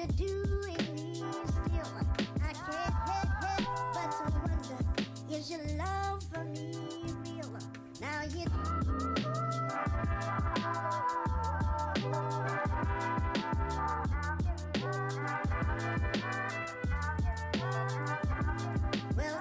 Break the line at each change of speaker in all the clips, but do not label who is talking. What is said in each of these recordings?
you doing me still? I can't help but to wonder, is your love for me real? Now you. Well,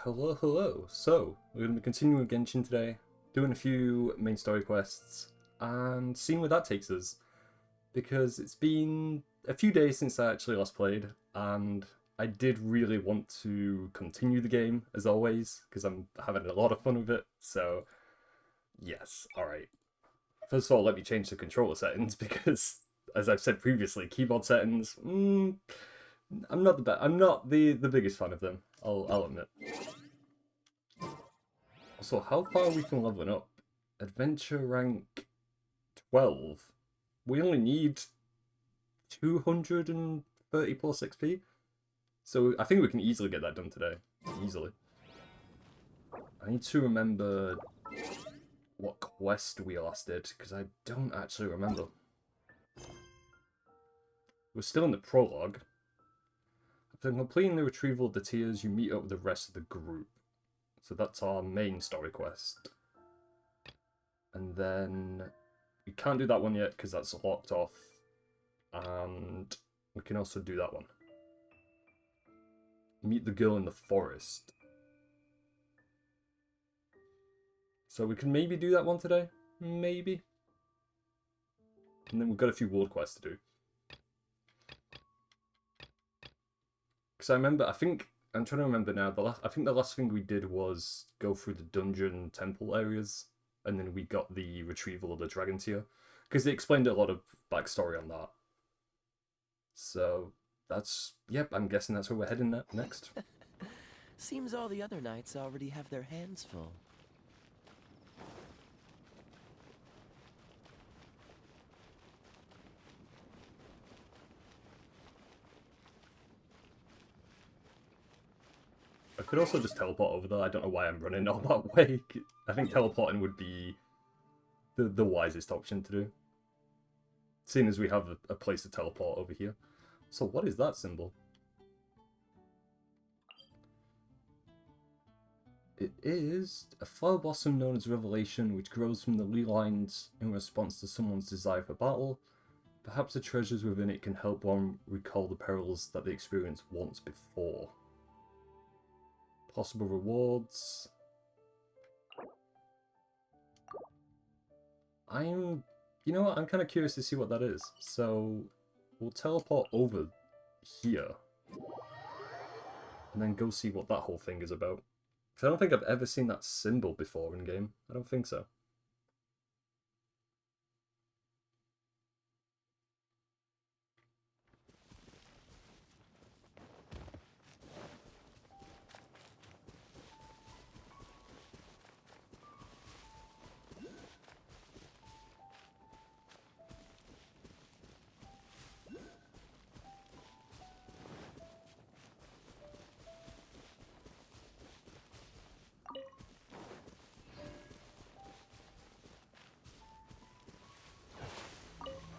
Hello, hello. So, we're going to be continuing with Genshin today, doing a few main story quests, and seeing where that takes us. Because it's been a few days since I actually last played, and I did really want to continue the game, as always, because I'm having a lot of fun with it, so yes, alright. First of all, let me change the controller settings, because, as I've said previously, keyboard settings, I'm not the biggest fan of them, I'll admit. So how far are we from leveling up? Adventure rank 12. We only need 230 plus XP. So I think we can easily get that done today. Easily. I need to remember what quest we last did, because I don't actually remember. We're still in the prologue. After completing the retrieval of the tears, you meet up with the rest of the group. So that's our main story quest. And then we can't do that one yet because that's locked off. And we can also do that one. Meet the girl in the forest. So we can maybe do that one today. Maybe. And then we've got a few world quests to do. Because I'm trying to remember now, I think the last thing we did was go through the dungeon temple areas, and then we got the retrieval of the dragon tear, because they explained a lot of backstory on that. So, yep, I'm guessing that's where we're heading next.
Seems all the other knights already have their hands full.
I could also just teleport over there. I don't know why I'm running all that way. I think teleporting would be the wisest option to do. Seeing as we have a place to teleport over here. So what is that symbol? It is a flower blossom known as Revelation, which grows from the ley lines in response to someone's desire for battle. Perhaps the treasures within it can help one recall the perils that they experienced once before. Possible rewards. You know what, I'm kind of curious to see what that is. So, we'll teleport over here. And then go see what that whole thing is about. Because I don't think I've ever seen that symbol before in game. I don't think so.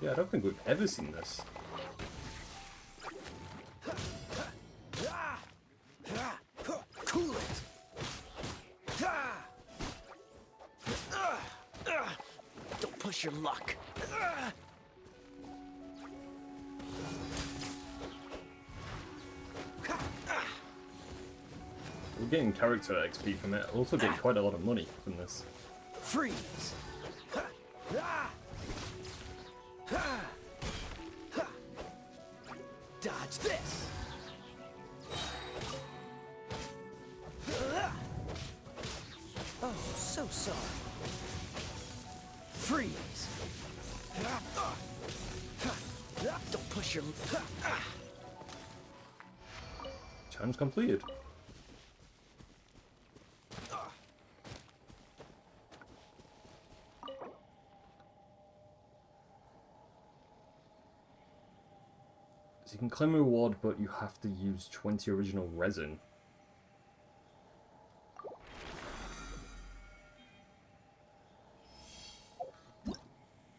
Yeah, I don't think we've ever seen this.
Cool it! Don't push your luck.
We're getting character XP from it. We're also getting quite a lot of money from this.
Freeze! Ha! Ah! Ha! Ha! Dodge this! Oh, so sorry. Freeze! Don't push your...
Challenge completed. So you can claim a reward, but you have to use 20 original resin.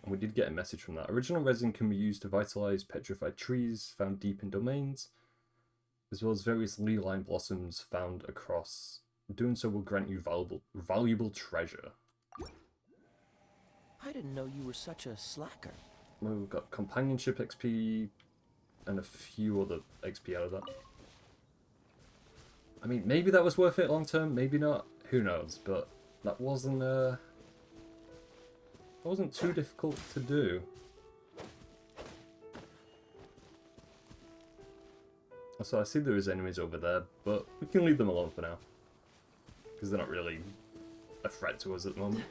And we did get a message from that. Original resin can be used to vitalize petrified trees found deep in domains, as well as various ley-line blossoms found across. Doing so will grant you valuable treasure.
I didn't know you were such a slacker.
Well, we've got companionship XP and a few other XP out of that. I mean, maybe that was worth it long term, maybe not. Who knows? But that wasn't too difficult to do. So I see there is enemies over there, but we can leave them alone for now, because they're not really a threat to us at the moment.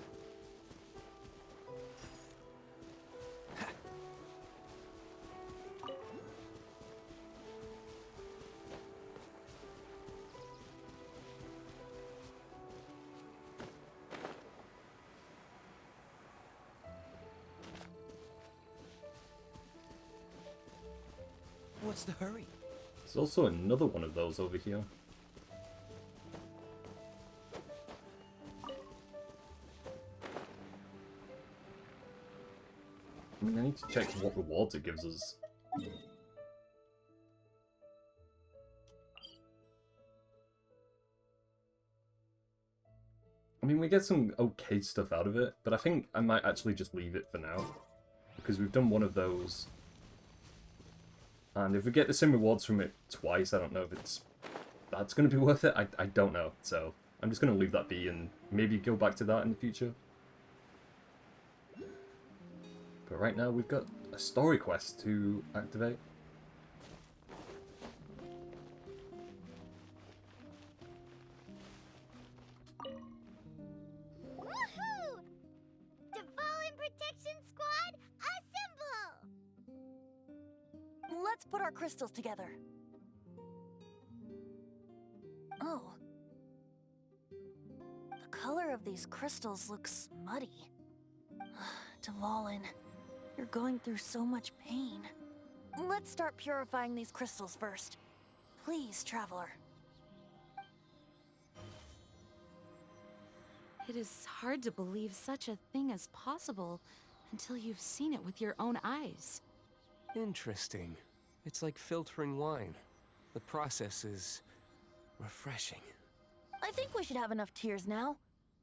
What's the hurry?
There's also another one of those over here. I mean, I need to check what rewards it gives us. I mean, we get some okay stuff out of it, but I think I might actually just leave it for now, because we've done one of those. And if we get the same rewards from it twice, I don't know if that's going to be worth it. I don't know. So I'm just going to leave that be and maybe go back to that in the future. But right now we've got a story quest to activate.
Woohoo! Devolin Protection Squad, assemble!
Let's put our crystals together. Oh. The color of these crystals looks muddy. Devolin, you're going through so much pain. Let's start purifying these crystals first. Please, Traveler.
It is hard to believe such a thing is possible until you've seen it with your own eyes.
Interesting. It's like filtering wine. The process is refreshing.
I think we should have enough tears now.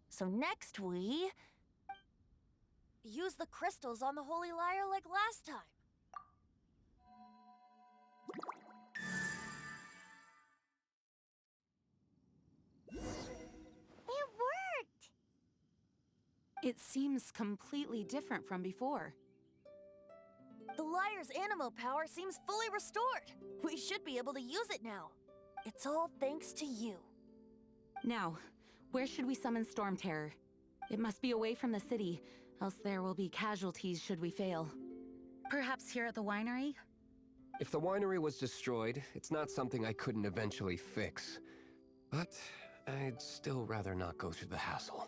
So next we... use the crystals on the Holy Lyre like last time.
It worked!
It seems completely different from before.
The Lyre's animo power seems fully restored. We should be able to use it now. It's all thanks to you.
Now, where should we summon Storm Terror? It must be away from the city, else there will be casualties should we fail. Perhaps here at the winery?
If the winery was destroyed, it's not something I couldn't eventually fix. But I'd still rather not go through the hassle.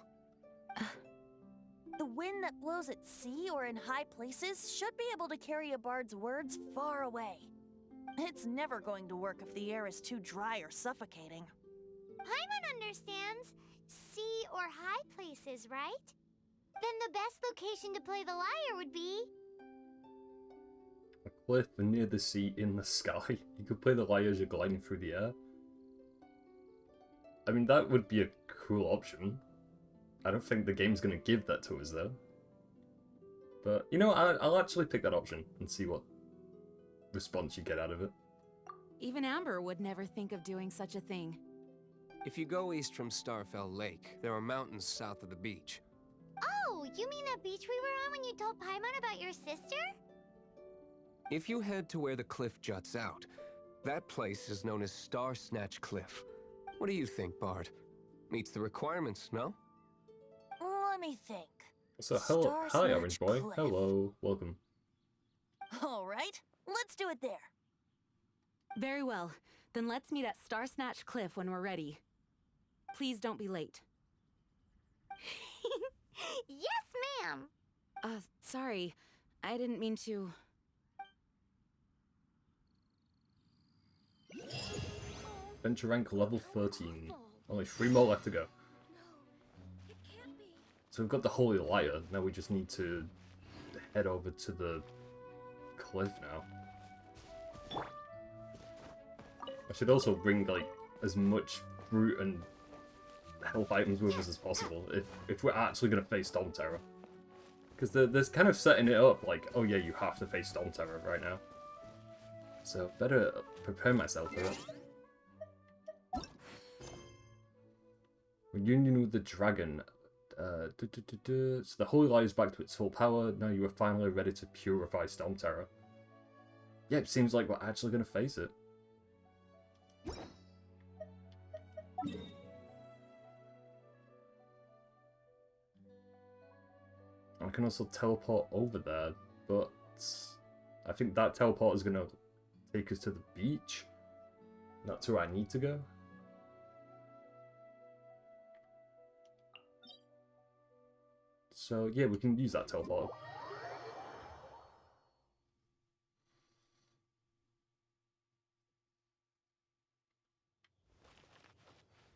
The wind that blows at sea or in high places should be able to carry a bard's words far away. It's never going to work if the air is too dry or suffocating.
Paimon understands sea or high places, right? Then the best location to play the lyre would be...
A cliff near the sea in the sky. You could play the lyre as you're gliding through the air. I mean, that would be a cool option. I don't think the game's going to give that to us, though. But, you know, I'll actually pick that option and see what response you get out of it.
Even Amber would never think of doing such a thing.
If you go east from Starfell Lake, there are mountains south of the beach.
Oh, you mean that beach we were on when you told Paimon about your sister?
If you head to where the cliff juts out, that place is known as Star Snatch Cliff. What do you think, Bard? Meets the requirements, no?
Let me think.
So,
Star
hi,
Snatch
Orange Boy.
Cliff.
Hello, welcome.
All right, let's do it there.
Very well. Then let's meet at Star Snatch Cliff when we're ready. Please don't be late.
Yes, ma'am.
Sorry. I didn't mean to...
Adventure rank level 13. Only 3 more left to go. So we've got the Holy Liar. Now we just need to head over to the cliff now. I should also bring like as much fruit and health items with us as possible if we're actually going to face Storm Terror. Because they're kind of setting it up like, oh yeah, you have to face Storm Terror right now. So better prepare myself for it. Reunion with the dragon. So the Holy Liar is back to its full power. Now you are finally ready to purify Storm Terror. Yeah, it seems like we're actually going to face it. I can also teleport over there, but I think that teleport is going to take us to the beach. That's where I need to go. So yeah, we can use that teleport.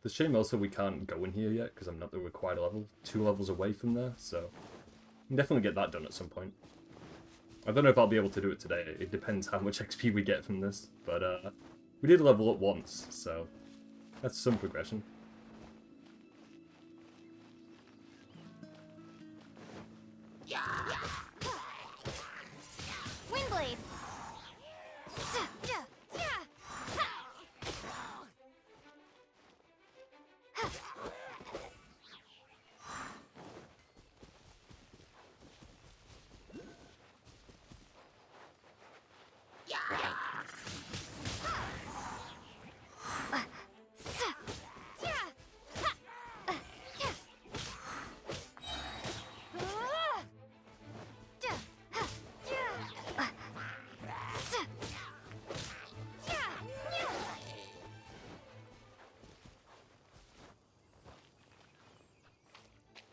The shame also we can't go in here yet because I'm not the required level. 2 levels away from there, so we can definitely get that done at some point. I don't know if I'll be able to do it today. It depends how much XP we get from this, but we did level up once, so that's some progression.
Windblade.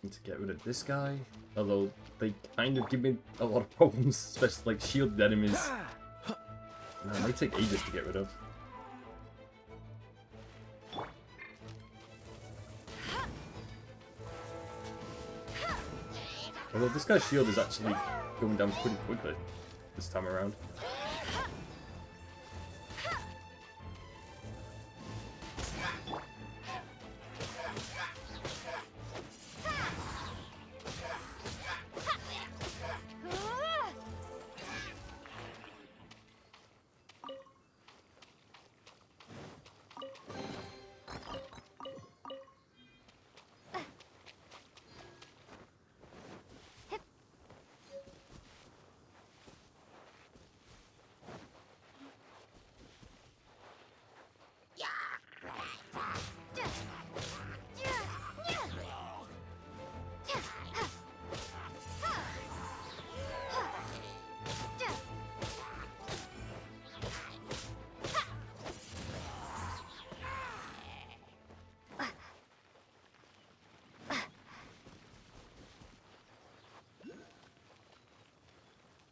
To get rid of this guy, although they kind of give me a lot of problems, especially like shielded enemies. Man, they take ages to get rid of. Although this guy's shield is actually going down pretty quickly this time around.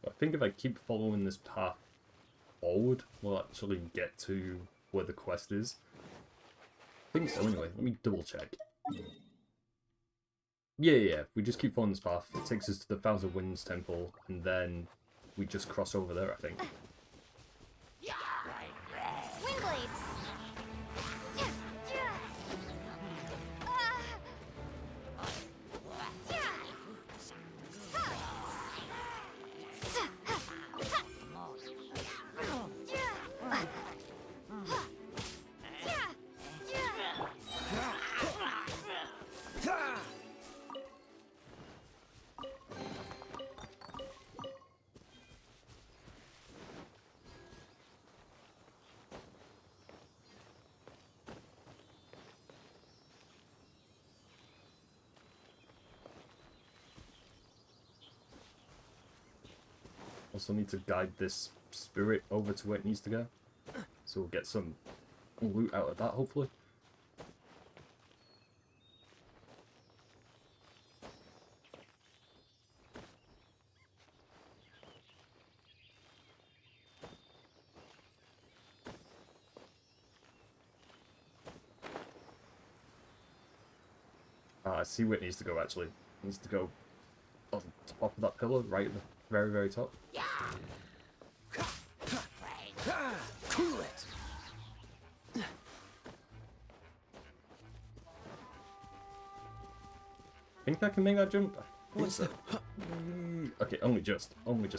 I think if I keep following this path forward, we'll actually get to where the quest is. I think so anyway, let me double check. Yeah, if we just keep following this path, it takes us to the Thousand Winds Temple, and then we just cross over there, I think.
Windblade.
Also need to guide this spirit over to where it needs to go. So we'll get some loot out of that, hopefully. I see where it needs to go, actually. It needs to go on top of that pillar, right at the very, very top.
Cool it.
Think I can make that jump? I think
What's
so. Okay, only just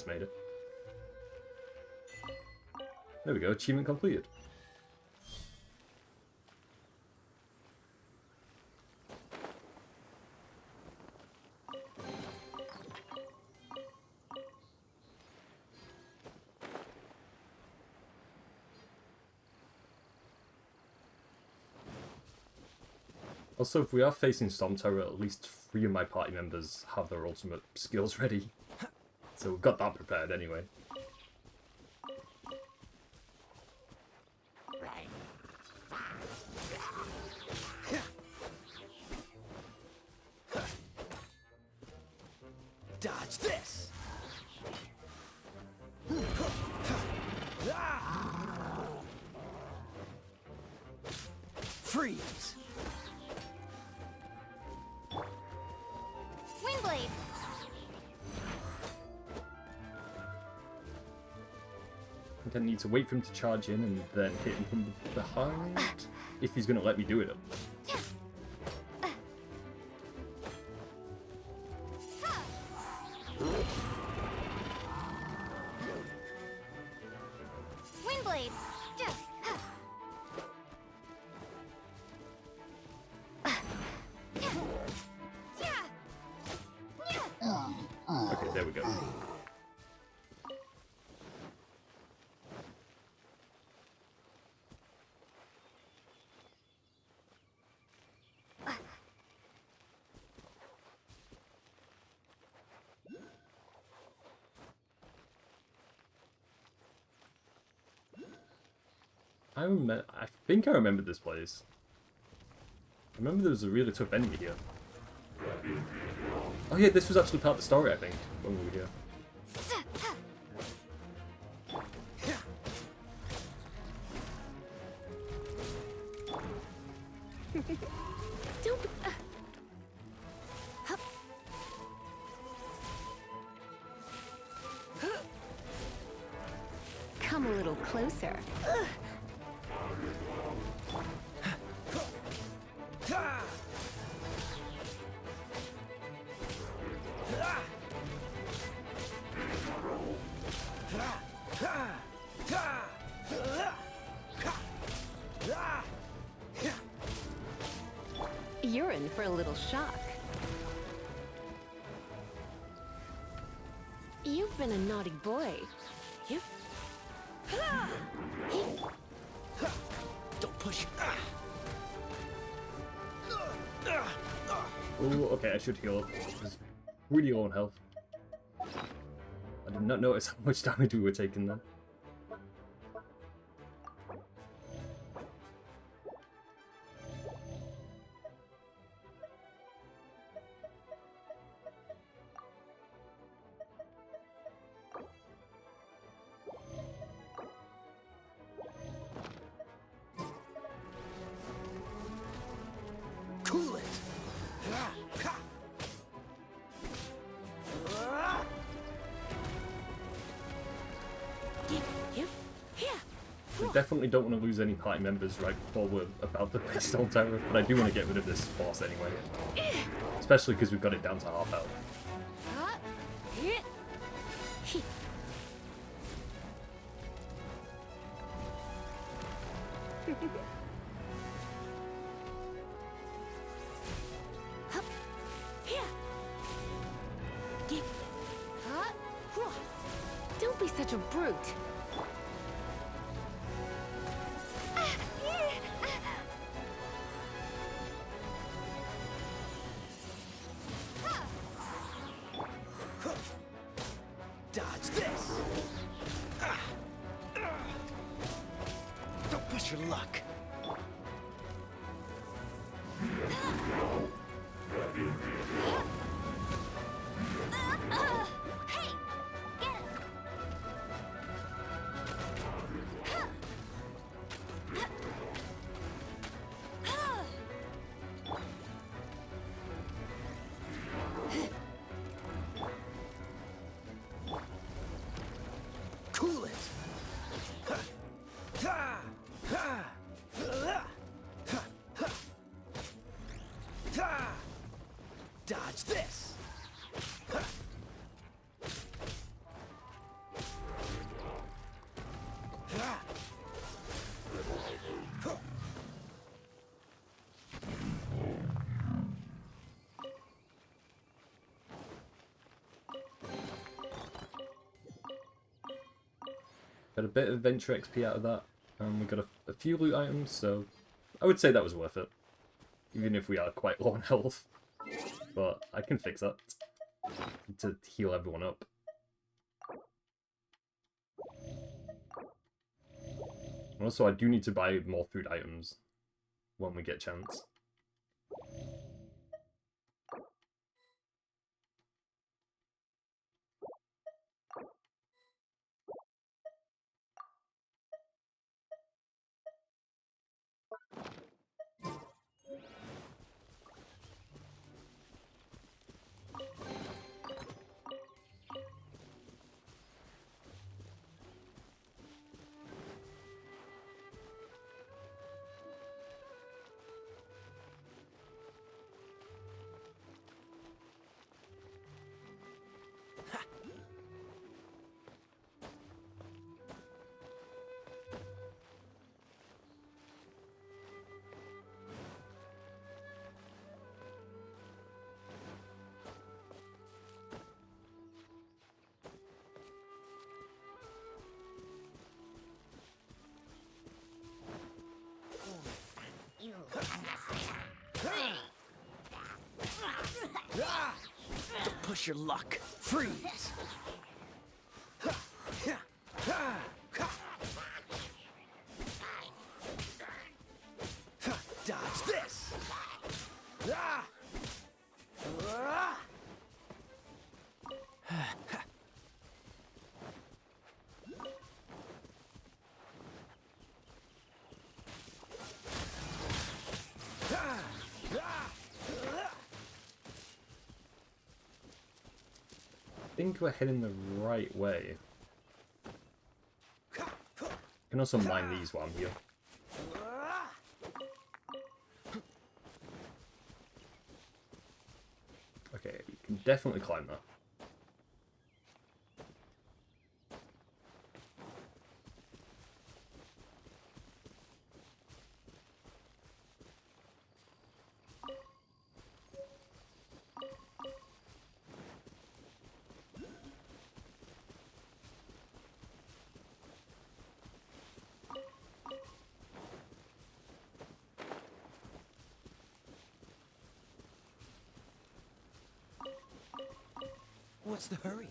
made it. There we go, achievement completed. Also, if we are facing Storm Terror, at least 3 of my party members have their ultimate skills ready. So we've got that prepared anyway.
Dodge this. Freeze.
Windblade!
I think I need to wait for him to charge in and then hit him from behind. If he's going to let me do it.
Windblade!
Okay, there we go. I think I remember this place. I remember there was a really tough enemy here. Oh yeah, this was actually part of the story, I think, when we were here.
Don't. Come a little closer. You're in for a little shock. You've been a naughty boy. You.
Don't push.
Oh, okay, I should heal up. It's really low on health. I did not notice how much damage we were taking then.
Cool it.
We definitely don't want to lose any party members right before we're about to face Storm Terror, but I do want to get rid of this boss anyway. Especially because we've got it down to half health.
Don't be such a brute.
Dodge this.
Got a bit of adventure XP out of that, and we got a few loot items, so I would say that was worth it. Even if we are quite low on health. But I can fix that to heal everyone up. Also, I do need to buy more food items when we get a chance.
Don't push your luck. Freeze! Dodge this!
I think we're heading the right way. I can also mine these while I'm here. Okay, we can definitely climb that.
What's the hurry?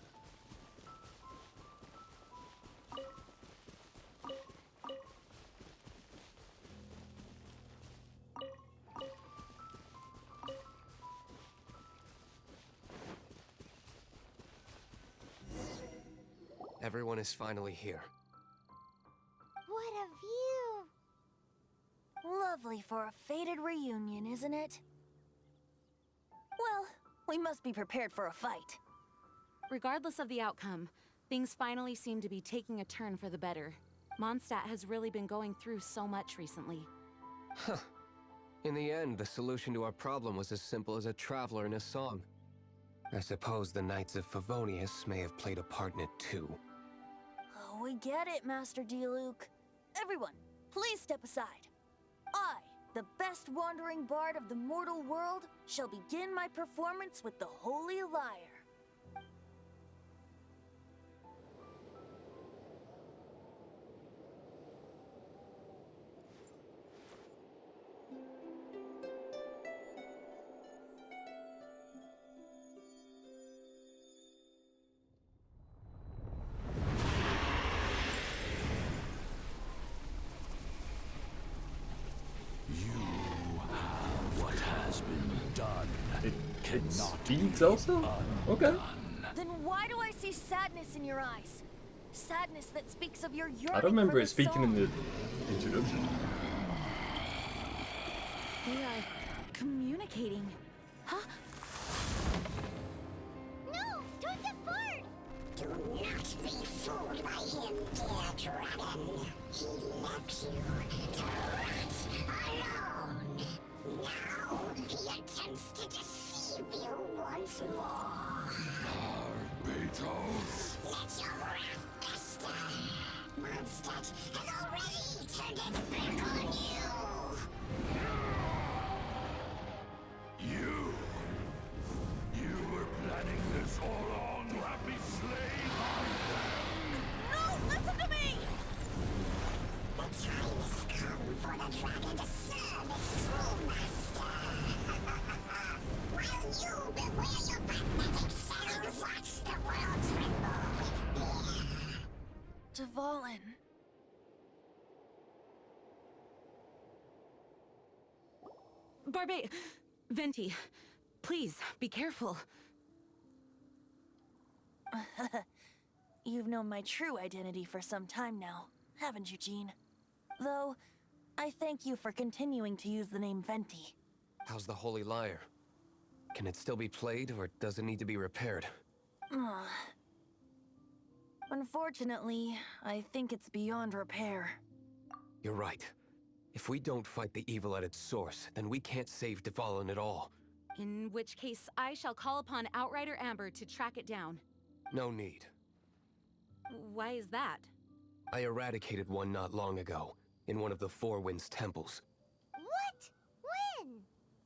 Everyone is finally here.
What a view!
Lovely for a fated reunion, isn't it? Well, we must be prepared for a fight.
Regardless of the outcome, things finally seem to be taking a turn for the better. Mondstadt has really been going through so much recently.
Huh. In the end, the solution to our problem was as simple as a traveler in a song. I suppose the Knights of Favonius may have played a part in it too.
Oh, we get it, Master D-Luke. Everyone, please step aside. I, the best wandering bard of the mortal world, shall begin my performance with the Holy Lyre.
What has been done
It speeds also? Okay.
Then why do I see sadness in your eyes? Sadness that speaks of your yearning
I don't remember
for
it
this
speaking in
song.
the introduction.
They are communicating. Huh?
No! Don't get bored!
Do not be fooled by him, dear dragon. He left you to rot alone. Now he attempts to deceive you once more.
Beatles?
Let your wrath fester. Mondstadt has already turned its back on you.
You were planning this all on to have me slain by them.
No, listen to me!
the dragon to serve its true master. While you beware your magnetic cells, watch the world tremble with fear.
Dvalin.
Venti, please, be careful.
You've known my true identity for some time now, haven't you, Jean? Though, I thank you for continuing to use the name Venti.
How's the Holy Lyre? Can it still be played, or does it need to be repaired?
Unfortunately, I think it's beyond repair.
You're right. If we don't fight the evil at its source, then we can't save Dvalin at all.
In which case, I shall call upon Outrider Amber to track it down.
No need.
Why is that?
I eradicated one not long ago, in one of the Four Winds temples.
What? When?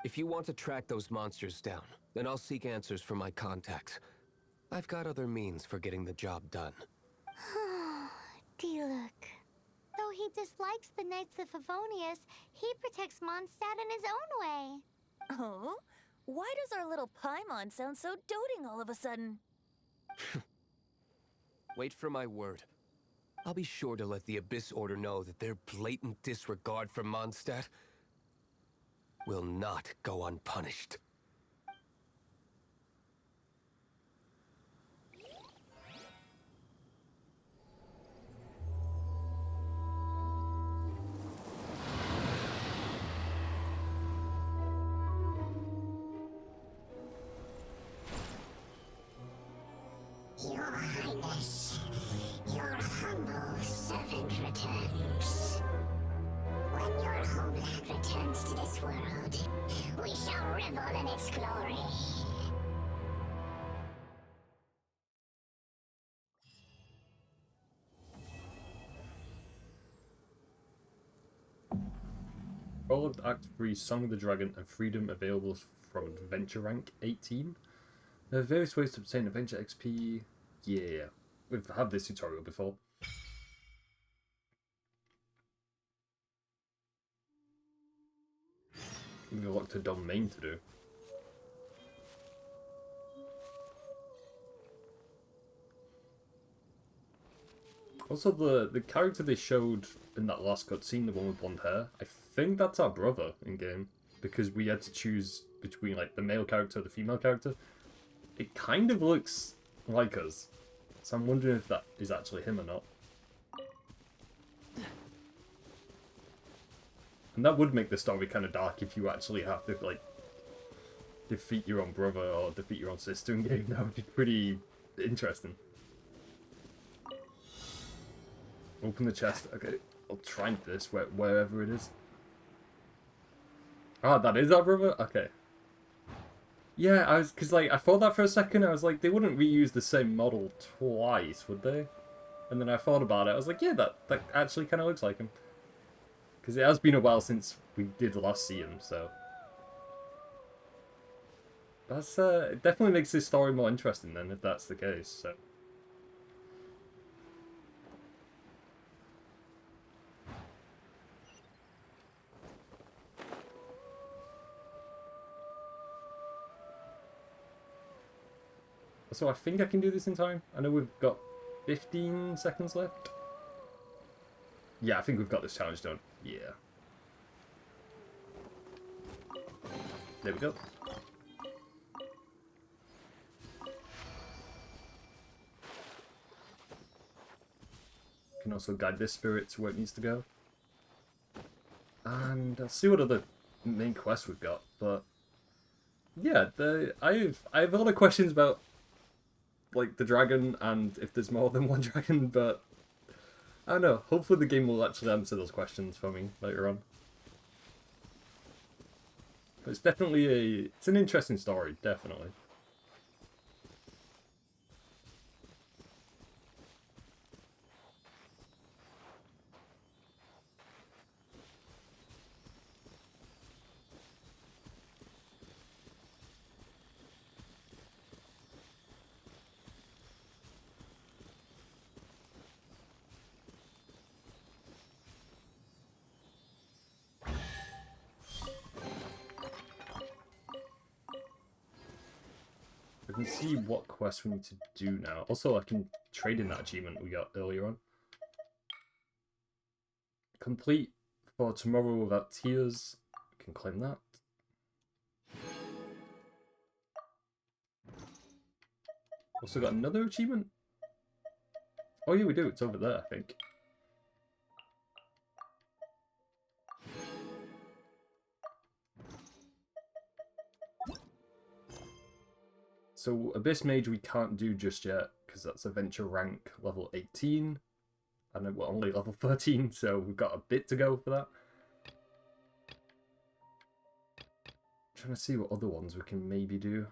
If you want to track those monsters down, then I'll seek answers from my contacts. I've got other means for getting the job done.
Diluc. Though he dislikes the Knights of Favonius, he protects Mondstadt in his own way.
Oh? Why does our little Paimon sound so doting all of a sudden?
Wait for my word. I'll be sure to let the Abyss Order know that their blatant disregard for Mondstadt will not go unpunished.
Your Highness, your humble servant returns. When your homeland returns to this world, we shall revel in its glory.
All of Act 3 Song of the Dragon and Freedom available from Adventure Rank 18. There are various ways to obtain Adventure XP. Yeah, we've had this tutorial before. We've got a domain to do. Also, the character they showed in that last cutscene, the one with blonde hair, I think that's our brother in game, because we had to choose between like the male character or the female character. It kind of looks like us, so I'm wondering if that is actually him or not. And that would make the story kind of dark if you actually have to like defeat your own brother or defeat your own sister in game. That would be pretty interesting. Open the chest. Okay, I'll try this wherever it is. Ah, that is our brother? Okay. Yeah, because like, I thought that for a second. I was like, they wouldn't reuse the same model twice, would they? And then I thought about it. I was like, yeah, that actually kind of looks like him. Because it has been a while since we did last see him, so. That's, it definitely makes this story more interesting then, if that's the case, so. So I think I can do this in time. I know we've got 15 seconds left. Yeah, I think we've got this challenge done. Yeah. There we go. Can also guide this spirit to where it needs to go. And I'll see what other main quests we've got, but yeah, I have a lot of questions about like the dragon and if there's more than one dragon, but I don't know. Hopefully the game will actually answer those questions for me later on. But it's definitely it's an interesting story, definitely. can see what quest we need to do now. Also, I can trade in that achievement we got earlier on. Complete for tomorrow without tears. I can claim that. Also got another achievement. Oh yeah, we do. It's over there, I think. So Abyss Mage we can't do just yet because that's adventure rank level 18. And we're only level 13, so we've got a bit to go for that. Trying to see what other ones we can maybe do.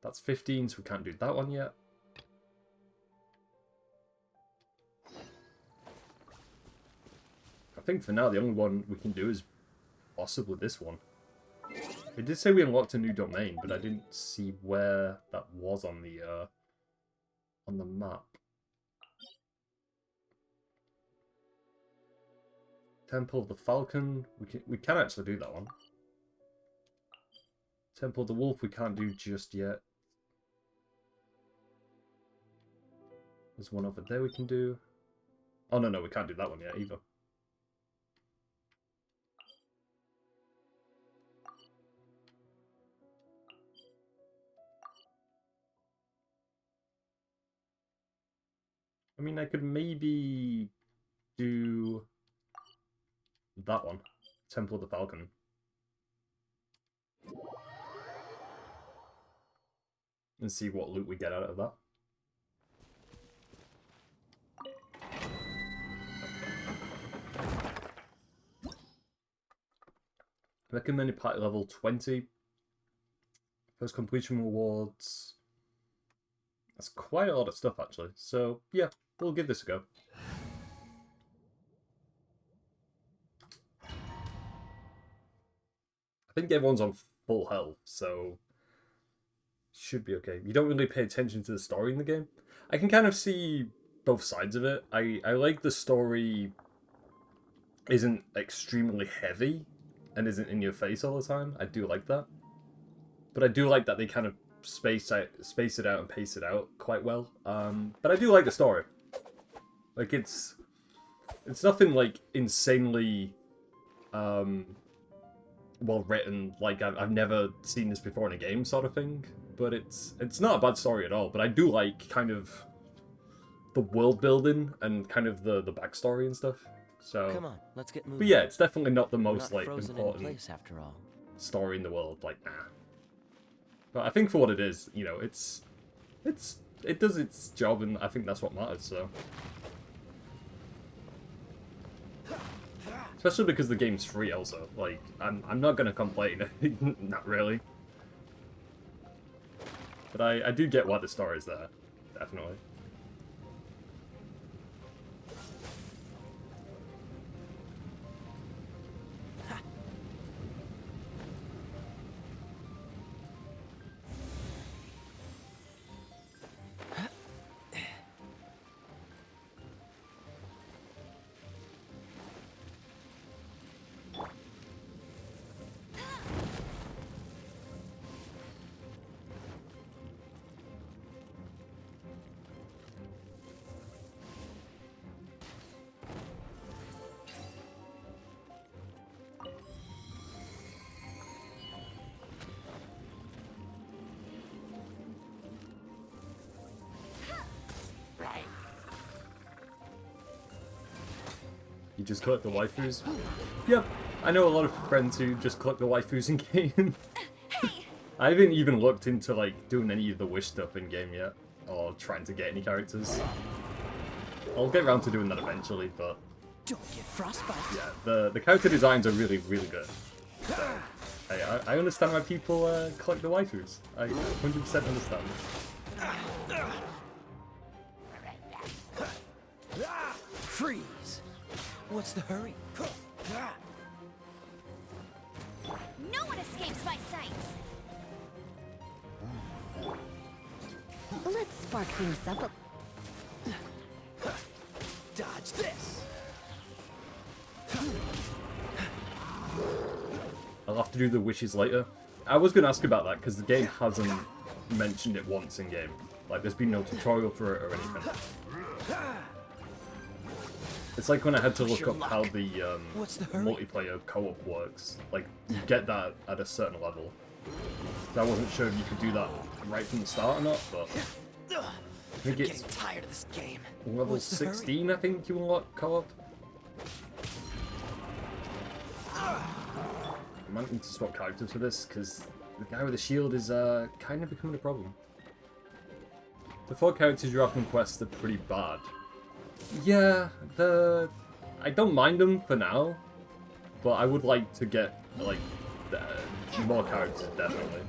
That's 15, so we can't do that one yet. I think for now the only one we can do is possibly this one. It did say we unlocked a new domain, but I didn't see where that was on the map. Temple of the Falcon, we can actually do that one. Temple of the Wolf we can't do just yet. There's one over there we can do. Oh no, we can't do that one yet either. I mean, I could maybe do that one, Temple of the Falcon. And see what loot we get out of that. Recommended party level 20. First completion rewards. That's quite a lot of stuff actually. So yeah, we'll give this a go. I think everyone's on full health, so should be okay. You don't really pay attention to the story in the game. I can kind of see both sides of it. I like the story isn't extremely heavy and isn't in your face all the time. I do like that. But I do like that they kind of space it out and pace it out quite well. But I do like the story. Like it's nothing like insanely well written, like I've never seen this before in a game sort of thing. But it's not a bad story at all. But I do like kind of the world building and kind of the backstory and stuff. So
Come on, let's get moving.
but yeah, it's definitely not the
We're
most
not
like
frozen in
important
place after all.
story in the world. Like nah. But I think for what it is, you know, it does its job, and I think that's what matters. So, especially because the game's free, also. Like, I'm not gonna complain, not really. But I do get why the story is there, definitely. You just collect the waifus? Yep, I know a lot of friends who just collect the waifus in game. I haven't even looked into like doing any of the wish stuff in game yet, or trying to get any characters. I'll get around to doing that eventually, but
Don't get frostbite.
yeah, the character designs are really, really good. So, I understand why people collect the waifus. I 100% understand.
Freeze! What's the hurry?
No one escapes my sights.
Let's spark things up a
Dodge this!
I'll have to do the wishes later. I was going to ask about that, because the game hasn't mentioned it once in game. Like, there's been no tutorial for it or anything. It's like when I had to look up how the multiplayer co-op works. Like, you get that at a certain level. So I wasn't sure if you could do that right from the start or not, but I think it's
tired of this game.
level 16, I think you unlock co-op. I might need to swap characters for this, because the guy with the shield is kind of becoming a problem. The 4 characters you have in quests are pretty bad. Yeah, I don't mind them for now, but I would like to get, like, more characters, definitely.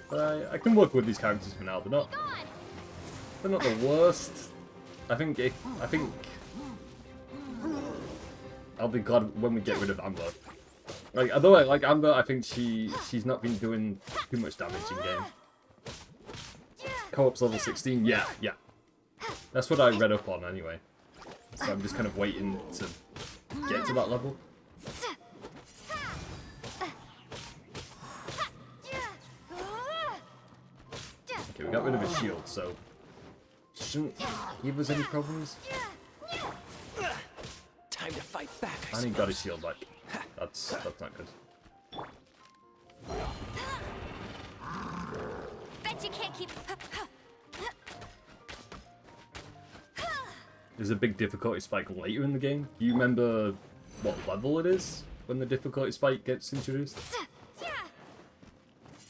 But I can work with these characters for now. They're not the worst. I think I'll be glad when we get rid of Amber. Like, although I like Amber, I think she's not been doing too much damage in game. Co-op's level 16, yeah. That's what I read up on anyway. So I'm just kind of waiting to get to that level. Okay, we got rid of his shield, so shouldn't give us any problems.
Time to fight back.
And he got his shield back. That's not good.
Bet you can't keep.
There's a big difficulty spike later in the game. Do you remember what level it is when the difficulty spike gets introduced?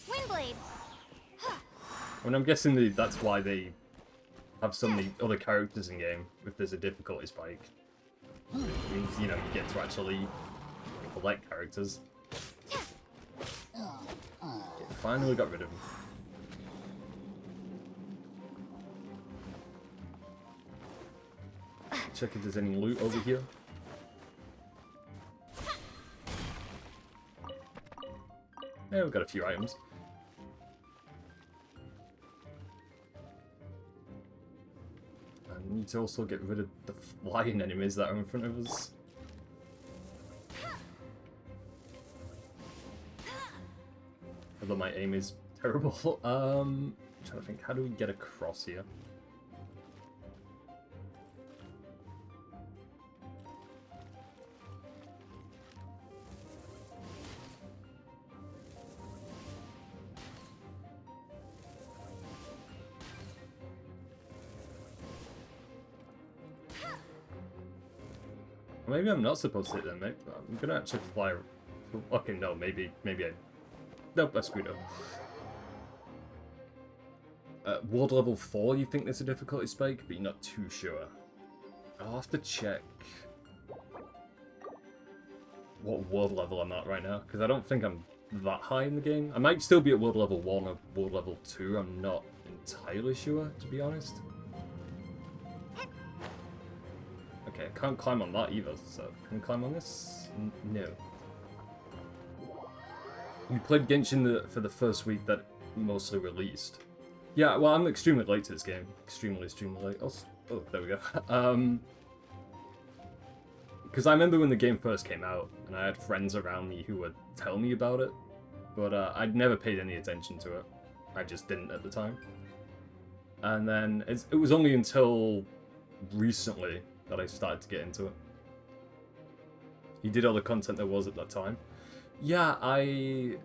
Windblade.
I mean, I'm guessing that's why they have so many other characters in game, if there's a difficulty spike. It means, you know, you get to actually collect characters. Finally got rid of him. Check if there's any loot over here. Yeah, we've got a few items. I need to also get rid of the flying enemies that are in front of us. Although my aim is terrible. I'm trying to think, how do we get across here? Maybe I'm not supposed to hit them. I'm gonna actually fly. Okay, no, maybe I. Nope, I screwed up. World level 4, you think there's a difficulty spike, but you're not too sure. I'll have to check what world level I'm at right now, because I don't think I'm that high in the game. I might still be at world level 1 or world level 2. I'm not entirely sure, to be honest. Okay, I can't climb on that either, so can we climb on this? No. You played Genshin for the first week that mostly released. Yeah, well, I'm extremely late to this game. Extremely late. Oh, there we go. Because I remember when the game first came out, and I had friends around me who would tell me about it, but I'd never paid any attention to it. I just didn't at the time. And then it was only until recently that I started to get into it. You did all the content there was at that time. Yeah, I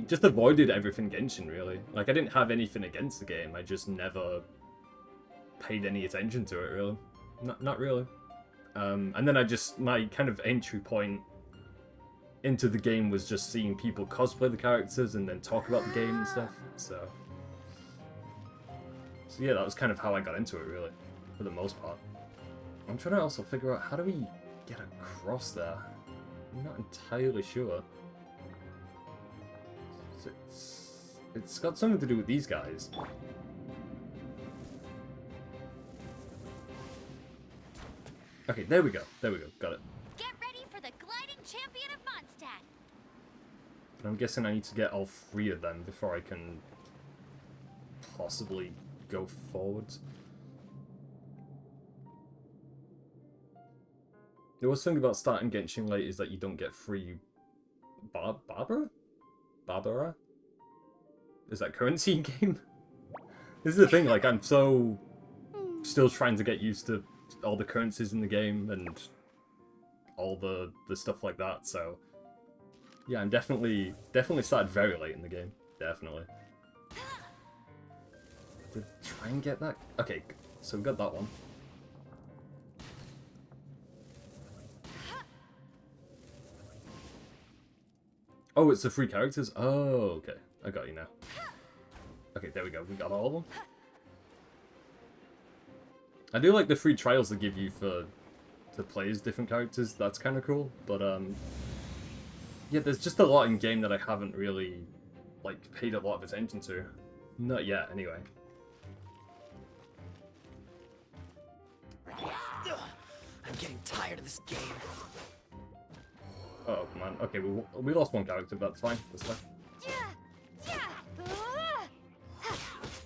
just avoided everything Genshin, really. Like, I didn't have anything against the game, I just never paid any attention to it, really. Not really. And then my kind of entry point into the game was just seeing people cosplay the characters and then talk about the game and stuff, so yeah, that was kind of how I got into it, really, for the most part. I'm trying to also figure out, how do we get across there? I'm not entirely sure. It's got something to do with these guys. Okay, there we go, got it.
Get ready for the gliding champion of Mondstadt.
But I'm guessing I need to get all 3 of them before I can possibly go forwards. The worst thing about starting Genshin late is that you don't get free Barbara? Is that currency in game? This is the thing, like, I'm so still trying to get used to all the currencies in the game and all the stuff like that, so yeah, I'm definitely started very late in the game. Definitely. To try and get that. Okay, so we got that one. Oh, it's the free characters? Oh, okay. I got you now. Okay, there we go. We got all of them. I do like the free trials they give you to play as different characters. That's kind of cool. But, yeah, there's just a lot in game that I haven't really, like, paid a lot of attention to. Not yet, anyway.
I'm getting tired of this game.
Oh, man. Okay, we lost one character, but that's fine. That's fine.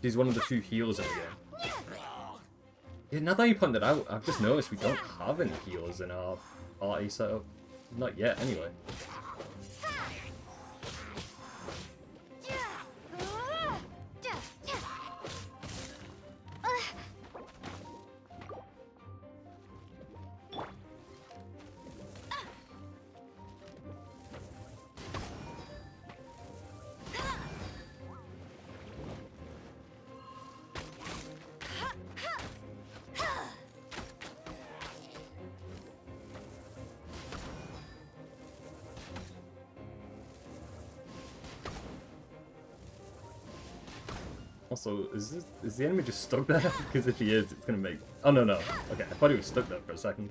He's one of the few healers in the game. Yeah, now that you pointed out, I've just noticed we don't have any healers in our RA setup. Not yet, anyway. Also, is the enemy just stuck there? Because if he is, it's gonna make... Oh, no, no. Okay, I thought he was stuck there for a second.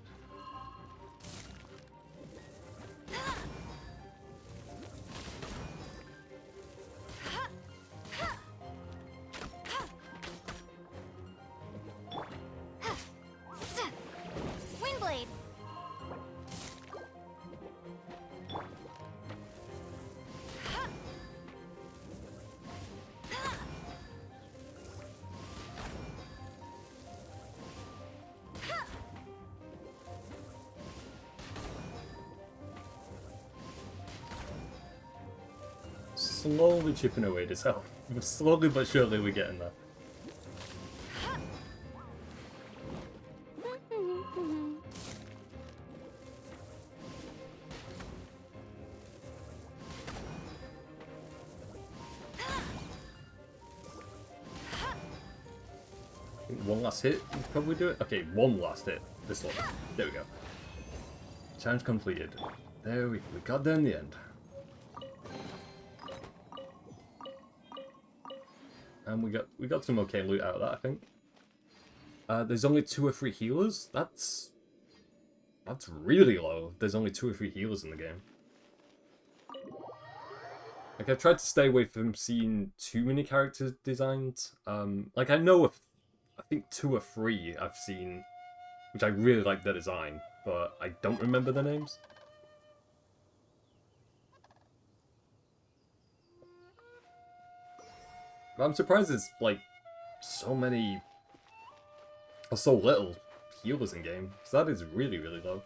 Windblade.
Slowly chipping away at his health. Slowly but surely we're getting there. I think one last hit would probably do it. Okay, one last hit. This one. There we go. Challenge completed. There we got there in the end. And we got some okay loot out of that, I think. There's only 2 or 3 healers? That's really low. There's only 2 or 3 healers in the game. Like, I've tried to stay away from seeing too many character designs. Like, I know of, I think 2 or 3 I've seen, which I really like their design, but I don't remember their names. But I'm surprised there's, like, so many, or so little healers in game, because that is really, really low.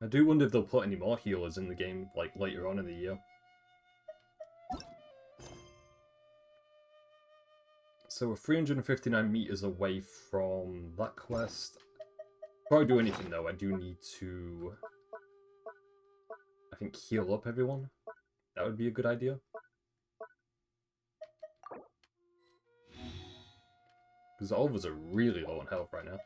I do wonder if they'll put any more healers in the game, like, later on in the year. So we're 359 meters away from that quest. Before I do anything, though, I do need to, I think, heal up everyone. That would be a good idea. Because all of us are really low on health right now.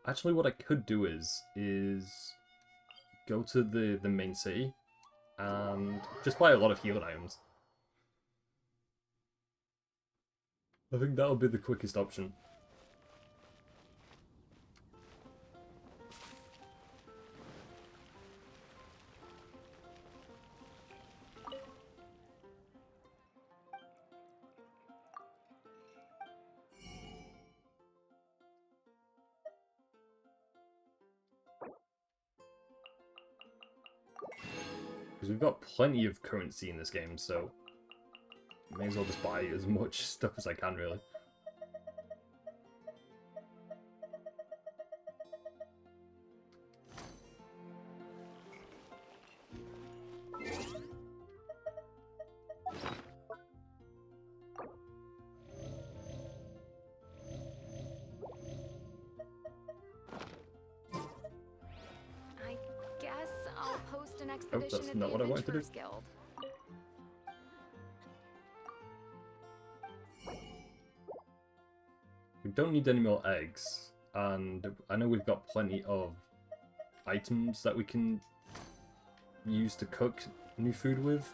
Actually, what I could do is go to the main city and just buy a lot of healing items. I think that'll be the quickest option. Because we've got plenty of currency in this game, so May as well just buy as much stuff as I can, really.
I guess I'll post an
Oh,
expedition
that's
at
not
the
what I wanted to do.
Adventurers Guild.
We don't need any more eggs, and I know we've got plenty of items that we can use to cook new food with.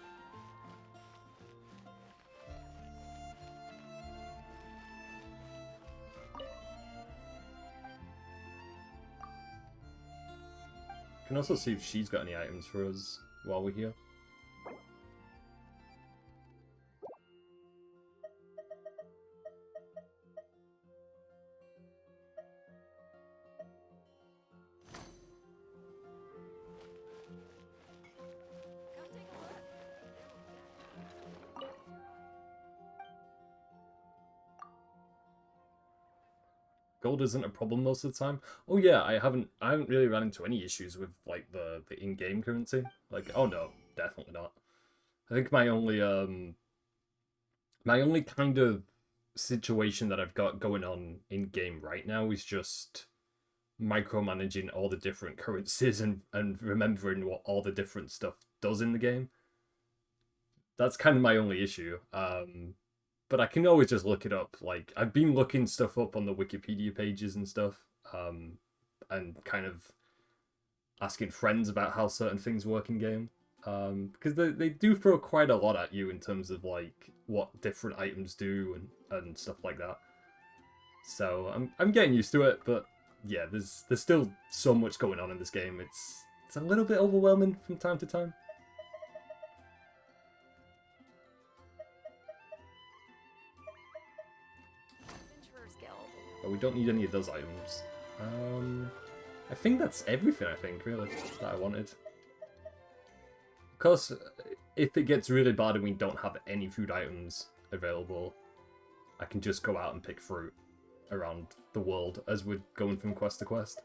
Can also see if she's got any items for us while we're here.
Come take a look.
Gold isn't a problem most of the time. Oh yeah, I haven't really run into any issues with like the in-game currency. Like, oh no, definitely not. I think my only kind of situation that I've got going on in game right now is just micromanaging all the different currencies and remembering what all the different stuff does in the game. That's kind of my only issue. But I can always just look it up. Like, I've been looking stuff up on the Wikipedia pages and stuff, and kind of asking friends about how certain things work in game. Because they do throw quite a lot at you in terms of like what different items do and stuff like that. So I'm getting used to it, but yeah, there's still so much going on in this game. It's a little bit overwhelming from time to time.
Adventurers Guild.
But we don't need any of those items. I think that's everything, I think, really, that I wanted. Of course, if it gets really bad and we don't have any food items available, I can just go out and pick fruit around the world as we're going from quest to quest.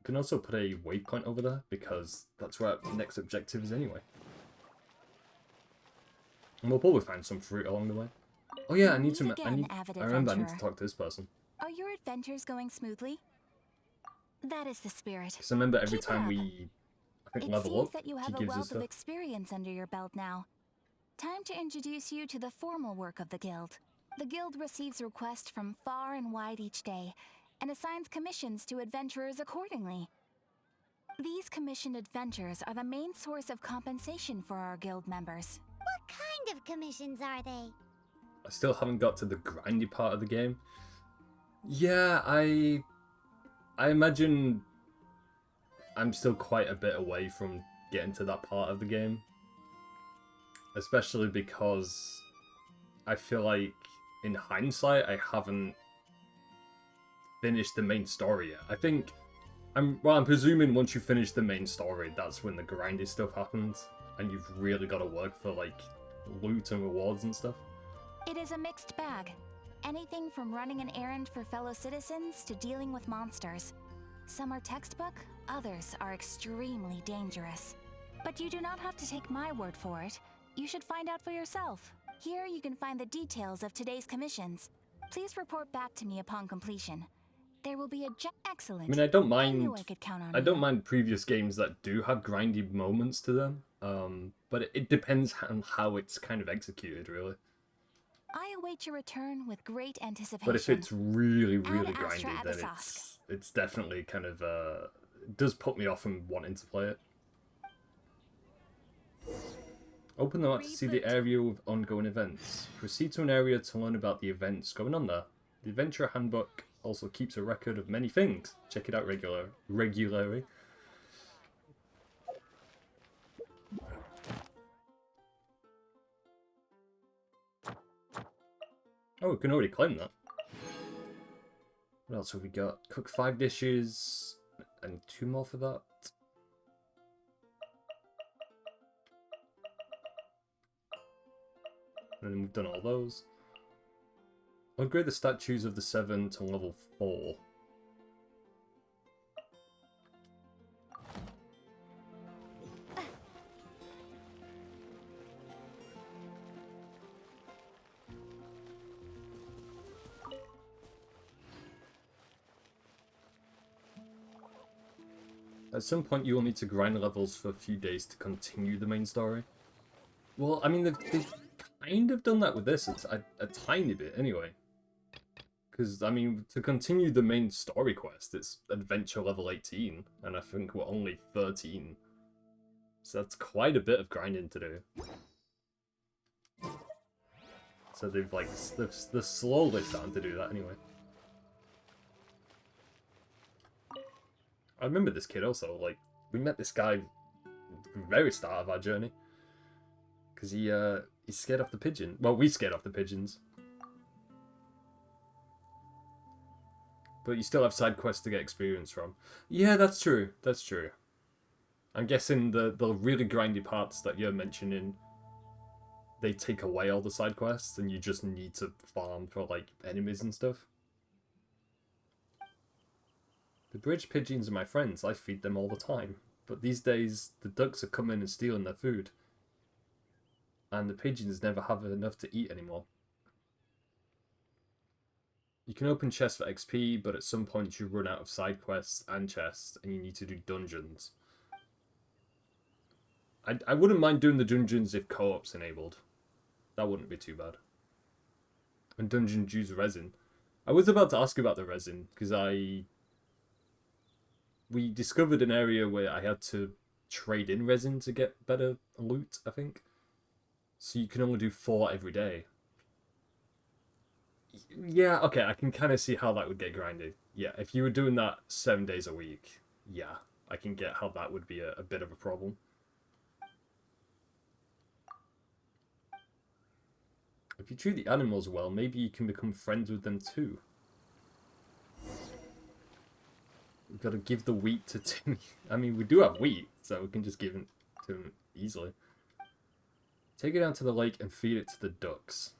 We can also put a waypoint over there, because that's where our next objective is anyway. And we'll probably find some fruit along the way. Oh yeah, I need to. I remember I need to talk to this person.
Are your adventures going smoothly? That is the spirit.
Because I remember every
Keep it
time
up.
we, I think,
It
level
seems
up,
that you
she
have a
gives us
wealth of
stuff.
experience under your belt now. Time to introduce you to the formal work of the guild. The guild receives requests from far and wide each day, and assigns commissions to adventurers accordingly. These commissioned adventures are the main source of compensation for our guild members.
What kind of commissions are they?
I still haven't got to the grindy part of the game. Yeah, I imagine I'm still quite a bit away from getting to that part of the game. Especially because I feel like, in hindsight, I haven't finished the main story yet. I think, I'm presuming once you finish the main story, that's when the grindy stuff happens. And you've really got to work for, like, loot and rewards and stuff.
It is a mixed bag. Anything from running an errand for fellow citizens to dealing with monsters. Some are textbook, others are extremely dangerous. But you do not have to take my word for it. You should find out for yourself. Here you can find the details of today's commissions. Please report back to me upon completion. There will be a excellent.
I mean, I don't
I knew
mind.
I could count on
I
you.
don't mind previous games that do have grindy moments to them. But it depends on how it's kind of executed, really.
I await your return with great anticipation.
But if it's really, really
Ad Astra
grindy, then
Abyssosque.
it's definitely kind of it does put me off from wanting to play it. Open the map to see the area with ongoing events. Proceed to an area to learn about the events going on there. The Adventurer Handbook also keeps a record of many things. Check it out regularly. Oh, we can already claim that. What else have we got? Cook 5 dishes and 2 more for that. And then we've done all those. Upgrade the statues of the 7 to level 4. At some point you will need to grind levels for a few days to continue the main story. Well, I mean, they've kind of done that with this, a tiny bit anyway. Because, I mean, to continue the main story quest, it's adventure level 18, and I think we're only 13. So that's quite a bit of grinding to do. So they've, like, they're slowly starting to do that anyway. I remember this kid also, like, we met this guy at the very start of our journey. Because he scared off the pigeon. Well, we scared off the pigeons. But you still have side quests to get experience from. Yeah, that's true. That's true. I'm guessing the really grindy parts that you're mentioning, they take away all the side quests and you just need to farm for, like, enemies and stuff. The bridge pigeons are my friends. I feed them all the time. But these days, the ducks are coming and stealing their food. And the pigeons never have enough to eat anymore. You can open chests for XP, but at some point you run out of side quests and chests, and you need to do dungeons. I wouldn't mind doing the dungeons if co-op's enabled. That wouldn't be too bad. And dungeons use resin. I was about to ask about the resin, because we discovered an area where I had to trade in resin to get better loot, I think. So you can only do 4 every day. Yeah, okay, I can kind of see how that would get grinded. Yeah, if you were doing that 7 days a week, yeah, I can get how that would be a bit of a problem. If you treat the animals well, maybe you can become friends with them too. We've got to give the wheat to Timmy. I mean, we do have wheat, so we can just give it to him easily. Take it down to the lake and feed it to the ducks.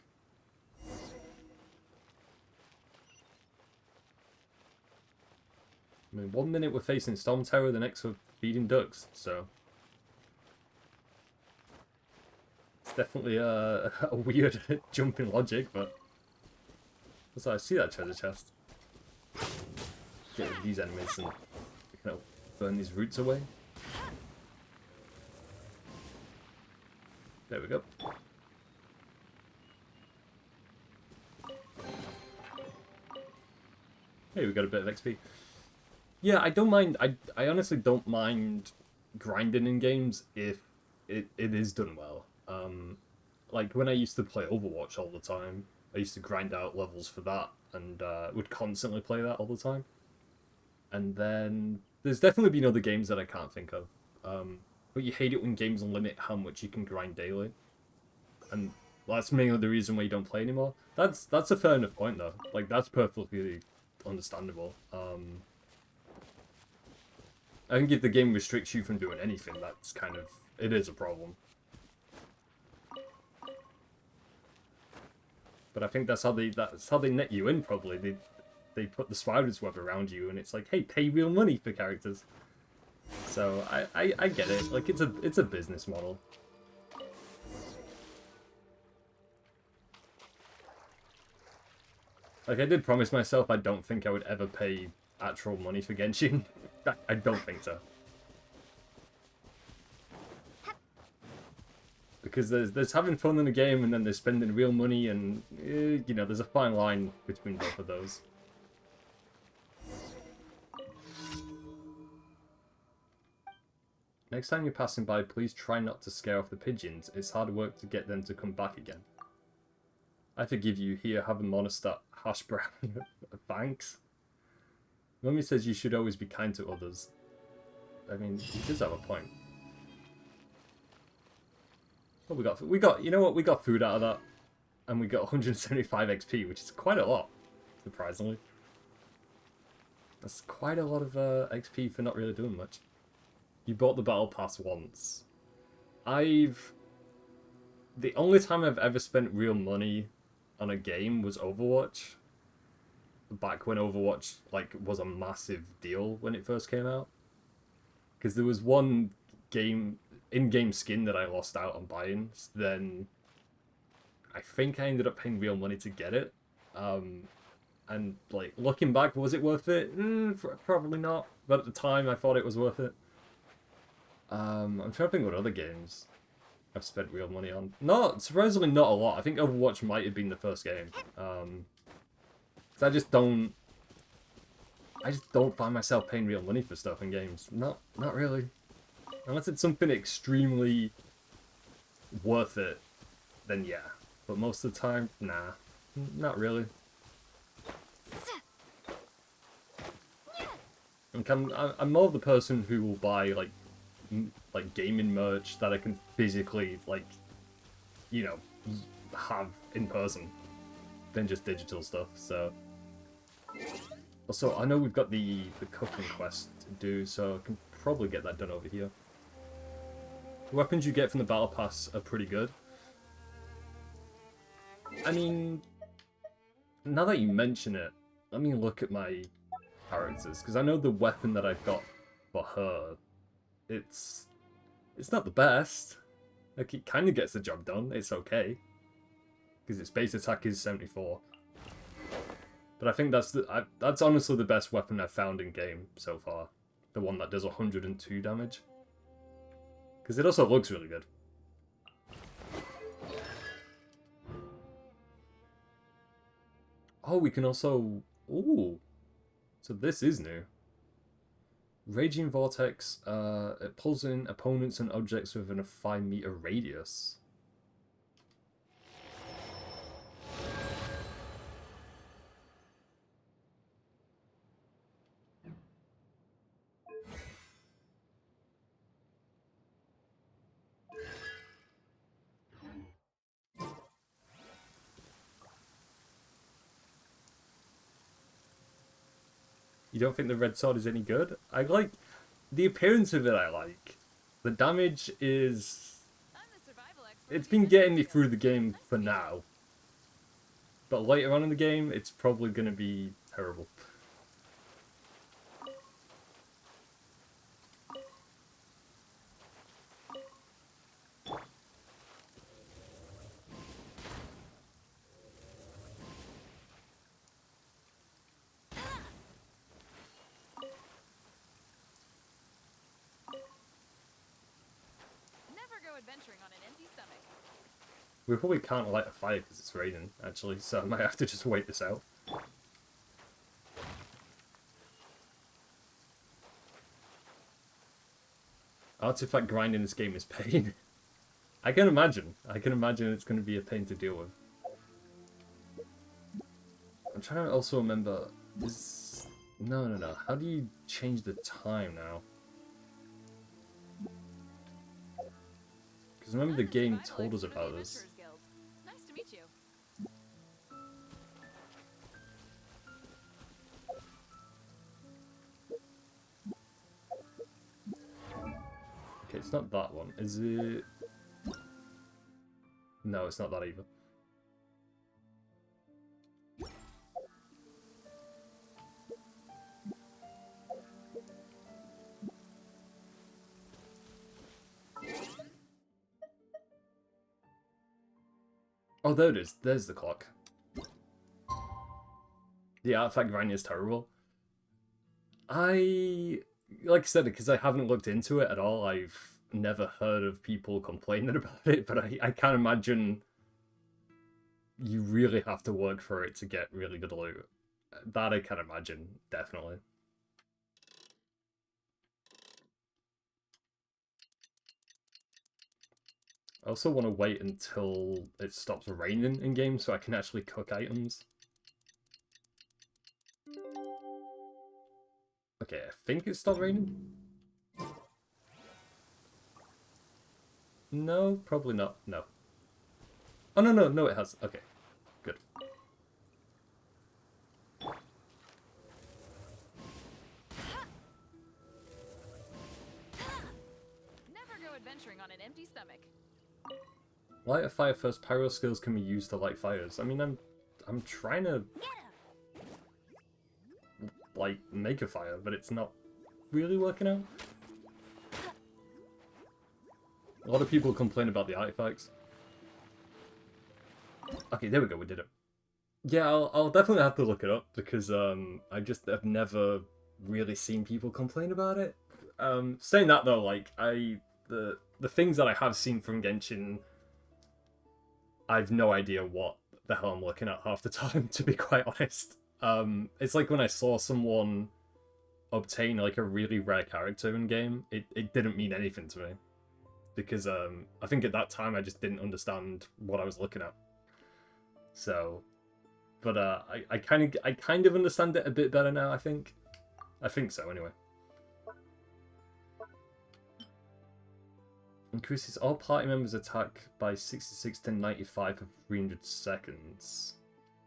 I mean, 1 minute we're facing Storm Terror, the next we're feeding ducks, so... It's definitely a weird jump in logic, but... Also, I see that treasure chest. Get rid of these enemies and, you know, burn these roots away. There we go. Hey, we got a bit of XP. Yeah, I don't mind. I honestly don't mind grinding in games if it is done well. Like when I used to play Overwatch all the time, I used to grind out levels for that and would constantly play that all the time. And then there's definitely been other games that I can't think of. But you hate it when games limit how much you can grind daily. And that's mainly the reason why you don't play anymore. That's a fair enough point though. Like that's perfectly understandable. I think if the game restricts you from doing anything, that's kind of... it is a problem. But I think that's how they net you in, probably. They put the spider's web around you, and it's like, hey, pay real money for characters. So I get it. Like it's a business model. Like I did promise myself I don't think I would ever pay actual money for Genshin. I don't think so. Because there's having fun in the game and then there's spending real money and, you know, there's a fine line between both of those. Next time you're passing by, please try not to scare off the pigeons. It's hard work to get them to come back again. I forgive you. Here, have a monostat hash brown. Thanks. Mummy says you should always be kind to others. I mean, he does have a point. Oh, we got, you know what? We got food out of that. and we got 175 XP, which is quite a lot, surprisingly. That's quite a lot of XP for not really doing much. You bought the battle pass once. The only time I've ever spent real money on a game was Overwatch. Back when Overwatch like was a massive deal when it first came out. Because there was one in-game skin that I lost out on buying. Then I think I ended up paying real money to get it. And like looking back, was it worth it? Probably not. But at the time, I thought it was worth it. I'm trying to think what other games I've spent real money on. Surprisingly not a lot. I think Overwatch might have been the first game. 'Cause I just don't find myself paying real money for stuff in games. Not really. Unless it's something extremely worth it, then yeah. But most of the time, nah. Not really. I'm more of the person who will buy like gaming merch that I can physically have in person than just digital stuff. So also I know we've got the cooking quest to do, so I can probably get that done over here. The weapons you get from the battle pass are pretty good. I mean, now that you mention it, let me look at my characters, because I know the weapon that I've got for her, it's not the best. Like, it kind of gets the job done. It's okay, because its base attack is 74. But I think that's honestly the best weapon I've found in game so far. The one that does 102 damage. Because it also looks really good. Oh, we can also... Ooh. So this is new. Raging Vortex, it pulls in opponents and objects within a 5-meter radius. You don't think the red sword is any good? I like the appearance of it. I like the damage is. It's been getting me through the game for now, but later on in the game, it's probably gonna be terrible.
Adventuring on an empty stomach.
We probably can't light a fire because it's raining, actually, so I might have to just wait this out. Artifact grinding this game is pain. I can imagine. I can imagine it's going to be a pain to deal with. I'm trying to also remember... No. How do you change the time now? Because remember the game told us about this.
Nice to meet you.
Okay, it's not that one. Is it... No, it's not that either. Oh, there it is. There's the clock. The artifact grinding is terrible. Like I said, because I haven't looked into it at all, I've never heard of people complaining about it, but I can't imagine you really have to work for it to get really good loot. That I can imagine, definitely. I also want to wait until it stops raining in game so I can actually cook items. Okay, I think it stopped raining. No, probably not. No. Oh, no, it has. Okay. Good.
Never go adventuring on an empty stomach.
Light a fire first. Pyro skills can be used to light fires. I mean, I'm trying to like make a fire, but it's not really working out. A lot of people complain about the artifacts. Okay, there we go. We did it. Yeah, I'll definitely have to look it up because I just have never really seen people complain about it. Saying that though, like the things that I have seen from Genshin, I've no idea what the hell I'm looking at half the time, to be quite honest. It's like when I saw someone obtain like a really rare character in game, it didn't mean anything to me. Because I think at that time I just didn't understand what I was looking at. So, but I kind of understand it a bit better now. I think so anyway. Increases all party members' attack by 66 to 95 for 300 seconds.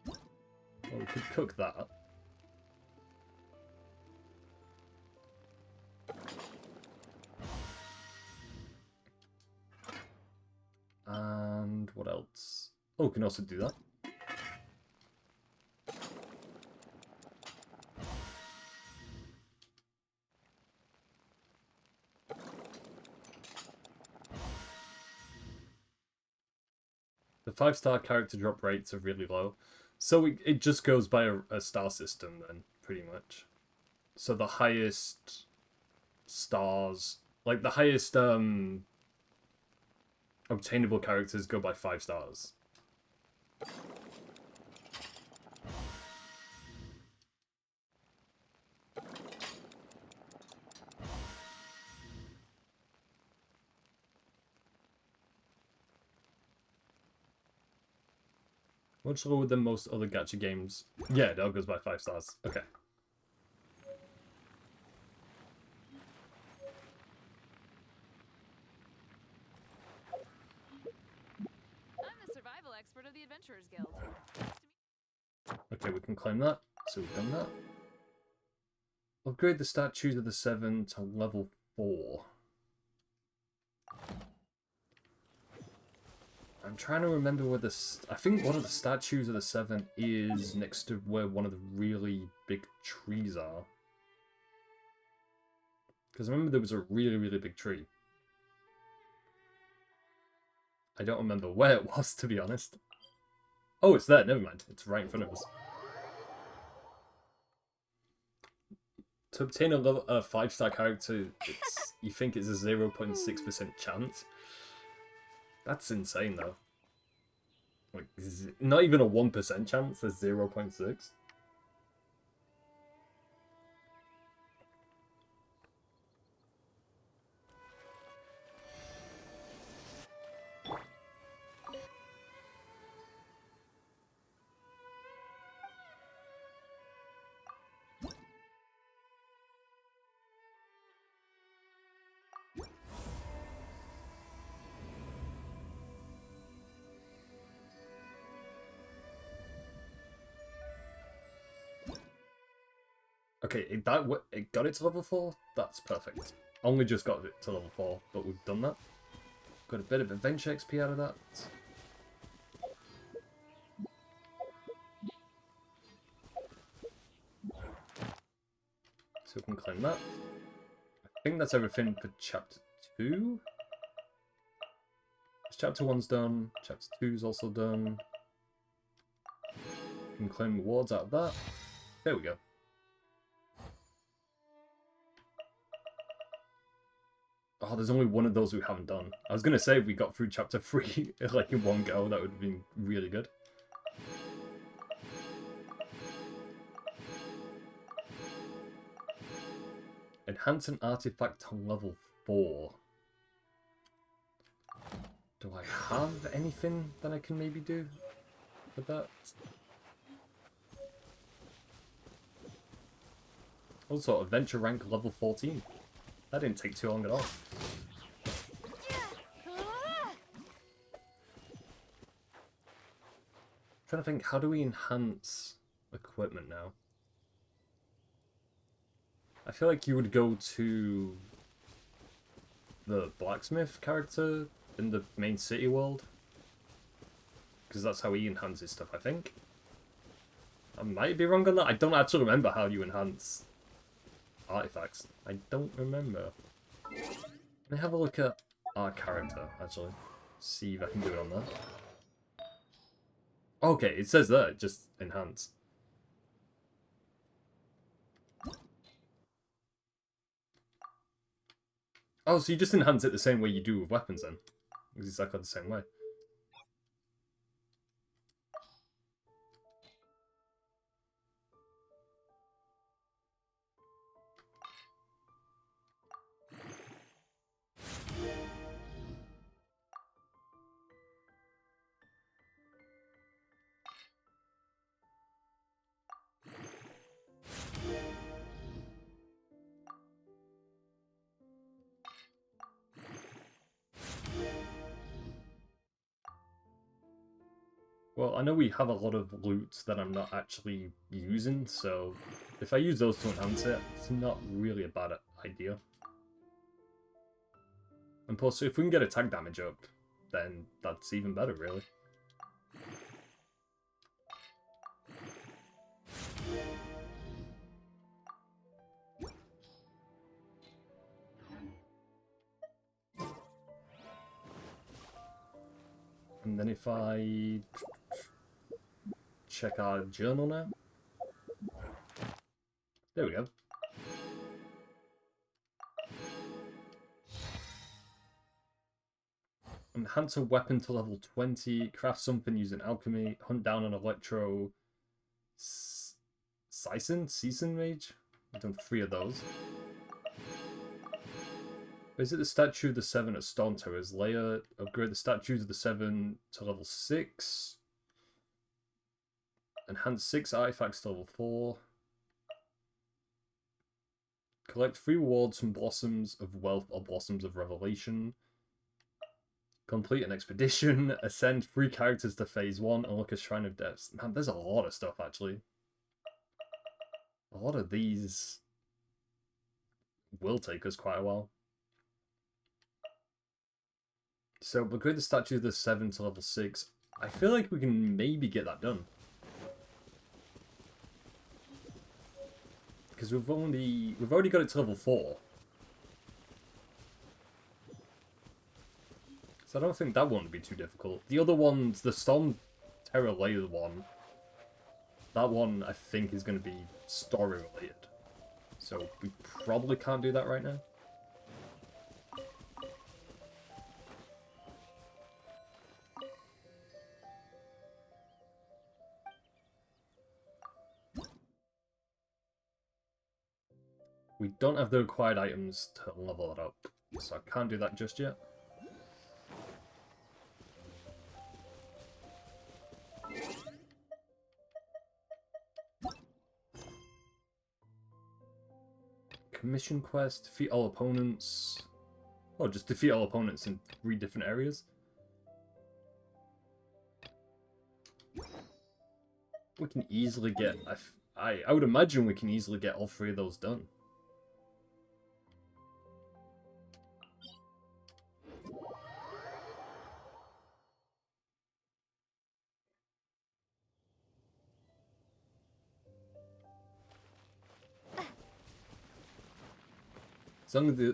Well, we could cook that. And what else? Oh, we can also do that. The 5-star character drop rates are really low. So it just goes by a star system then, pretty much. So the highest stars, like the highest obtainable characters go by 5 stars. Much lower than most other gacha games. Yeah, it all goes by 5 stars. Okay.
I'm the survival expert of the Adventurers Guild.
Okay, we can claim that. So we've done that. Upgrade the statues of the 7 to level 4. I'm trying to remember where I think one of the statues of the 7 is next to where one of the really big trees are. Because I remember there was a really, really big tree. I don't remember where it was, to be honest. Oh, it's there. Never mind. It's right in front of us. To obtain a 5-star character, you think it's a 0.6% chance. That's insane, though. Like, not even a 1% chance, there's 0.6. Okay, it got it to level 4? That's perfect. Only just got it to level 4, but we've done that. Got a bit of adventure XP out of that. So we can claim that. I think that's everything for Chapter 2. Chapter 1's done. Chapter 2's also done. We can claim rewards out of that. There we go. Oh, there's only one of those we haven't done. I was going to say if we got through Chapter 3 like in one go, that would have been really good. Enhance an artifact to level 4. Do I have anything that I can maybe do with that? Also, adventure rank level 14. That didn't take too long at all. trying to think, how do we enhance equipment now? I feel like you would go to the blacksmith character in the main city world, because that's how he enhances stuff, I think. I might be wrong on that. I don't actually remember how you enhance artifacts. I don't remember. Let me have a look at our character, actually. See if I can do it on there. Okay, it says there, just enhance. Oh, so you just enhance it the same way you do with weapons then? It's exactly the same way. Well, I know we have a lot of loot that I'm not actually using, so if I use those to enhance it, it's not really a bad idea. And plus, if we can get attack damage up, then that's even better, really. And then if I check our journal now. There we go. Enhance a weapon to level 20. Craft something using alchemy. Hunt down an electro... Season mage? I've done 3 of those. Visit the statue of the 7 at Storm Terrors. Layer. Upgrade the statues of the 7 to level 6. Enhance 6 artifacts to level 4. Collect 3 rewards from Blossoms of Wealth or Blossoms of Revelation. Complete an expedition. Ascend 3 characters to phase 1. Unlock a Shrine of Depths. Man, there's a lot of stuff, actually. A lot of these will take us quite a while. So, upgrade the statue of the 7 to level 6. I feel like we can maybe get that done. Because we've already got it to level 4. So I don't think that one would be too difficult. The other ones, the Storm Terror Layer one, that one I think is going to be story related. So we probably can't do that right now. We don't have the required items to level it up, so I can't do that just yet. Commission quest, defeat all opponents. Oh, just defeat all opponents in 3 different areas. We can easily get... I would imagine we can easily get all 3 of those done.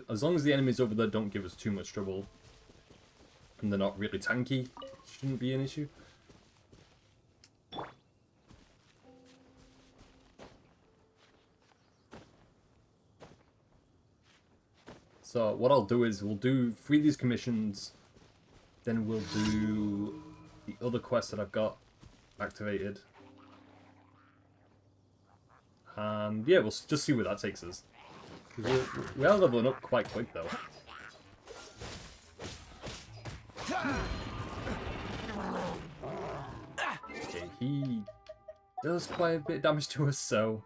As long as the enemies over there don't give us too much trouble, and they're not really tanky, it shouldn't be an issue. So what I'll do is we'll do 3 of these commissions, then we'll do the other quests that I've got activated. And yeah, we'll just see where that takes us. We are leveling up quite quick though. Okay, he does quite a bit of damage to us, so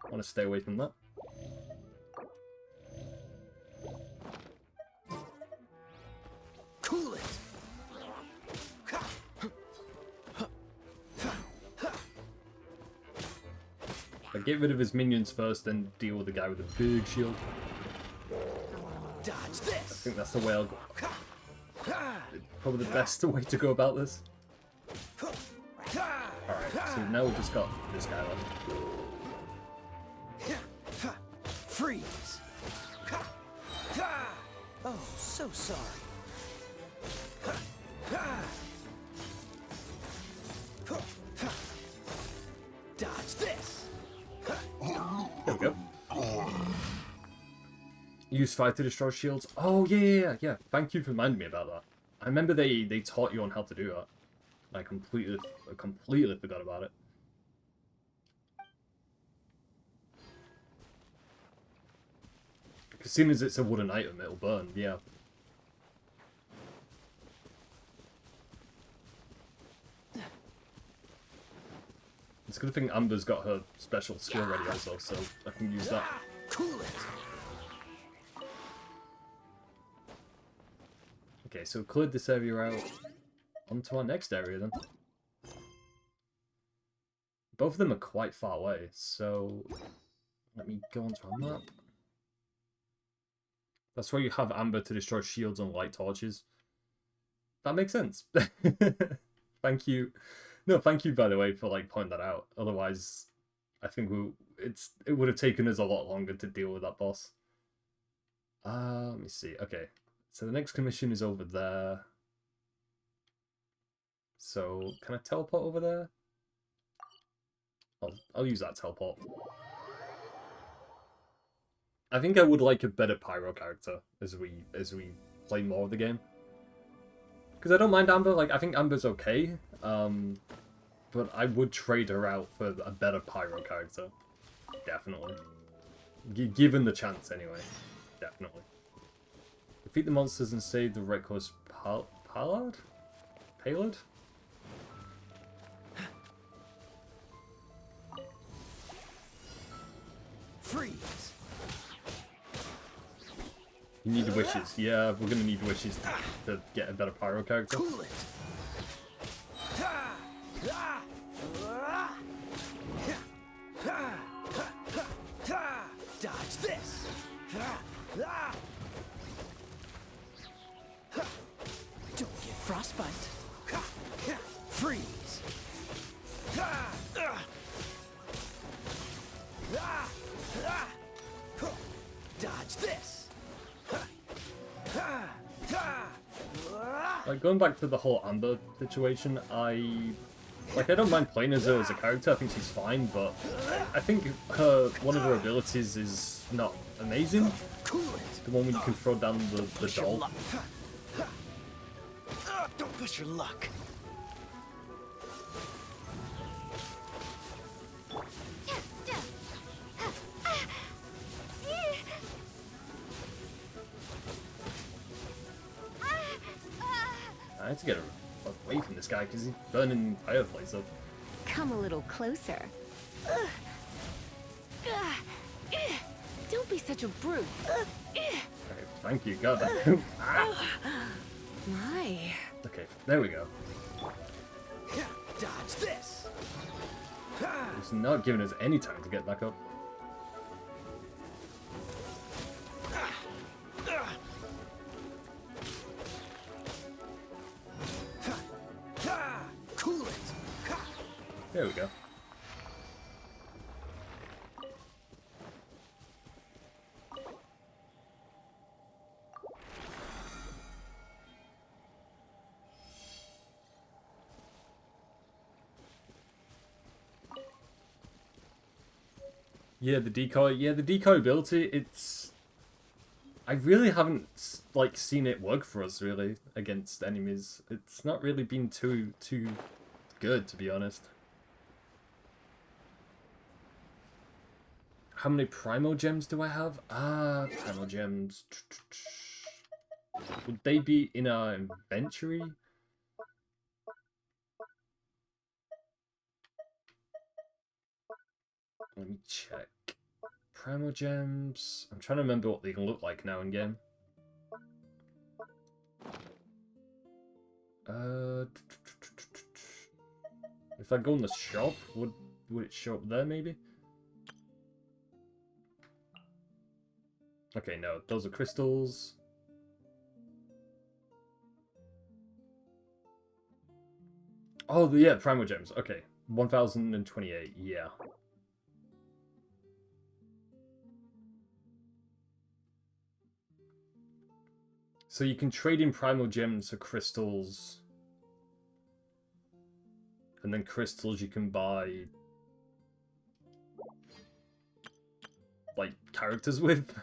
I want to stay away from that.
Cool it.
Like, get rid of his minions first, then deal with the guy with the big shield.
Dodge this.
I think that's the way I'll go. Probably the best way to go about this. Alright, so now we've just got this guy left.
Freeze. Oh, so sorry. Dodge this.
There we go. Use fire to destroy shields. Oh, yeah. Thank you for reminding me about that. I remember they taught you on how to do that. I completely forgot about it. As soon as it's a wooden item, it'll burn, yeah. It's a good thing Amber's got her special skill ready also, so I can use that.
Cool it.
Okay, so cleared this area out. On to our next area then. Both of them are quite far away, so let me go onto our map. That's why you have Amber to destroy shields and light torches. That makes sense. Thank you. No, thank you by the way for like pointing that out. Otherwise, I think it would have taken us a lot longer to deal with that boss. Let me see. Okay, so the next commission is over there. So can I teleport over there? I'll use that teleport. I think I would like a better Pyro character as we play more of the game. Because I don't mind Amber, like I think Amber's okay. But I would trade her out for a better Pyro character. Definitely. Given the chance anyway. Definitely. Defeat the monsters and save the reckless Pallard? Payload?
Freeze.
You need wishes. Yeah, we're gonna need wishes to get a better Pyro character.
Cool it. Dodge this. Don't get frostbite. Freeze. Dodge this.
Like, going back to the whole Amber situation, I don't mind playing as her as a character. I think she's fine, but I think one of her abilities is not amazing. The one where you can throw down the doll.
Don't push your luck.
I have to get away from this guy because he's burning the entire place up.
Come a little closer. Don't be such a brute.
Okay, thank you, God.
My.
Okay, there we go.
Dodge this.
It's not giving us any time to get back up.
Cool it.
There we go. Yeah, the decoy. Yeah, the decoy ability. It's. I really haven't like seen it work for us really against enemies. It's not really been too good, to be honest. How many Primo Gems do I have? Primo Gems. Would they be in our inventory? Let me check. Primo Gems. I'm trying to remember what they can look like now in game. If I go in the shop, would it show up there maybe? Okay, no, those are crystals. Oh, yeah, primal gems. Okay, 1028. Yeah. So you can trade in primal gems for crystals. And then crystals you can buy, like, characters with.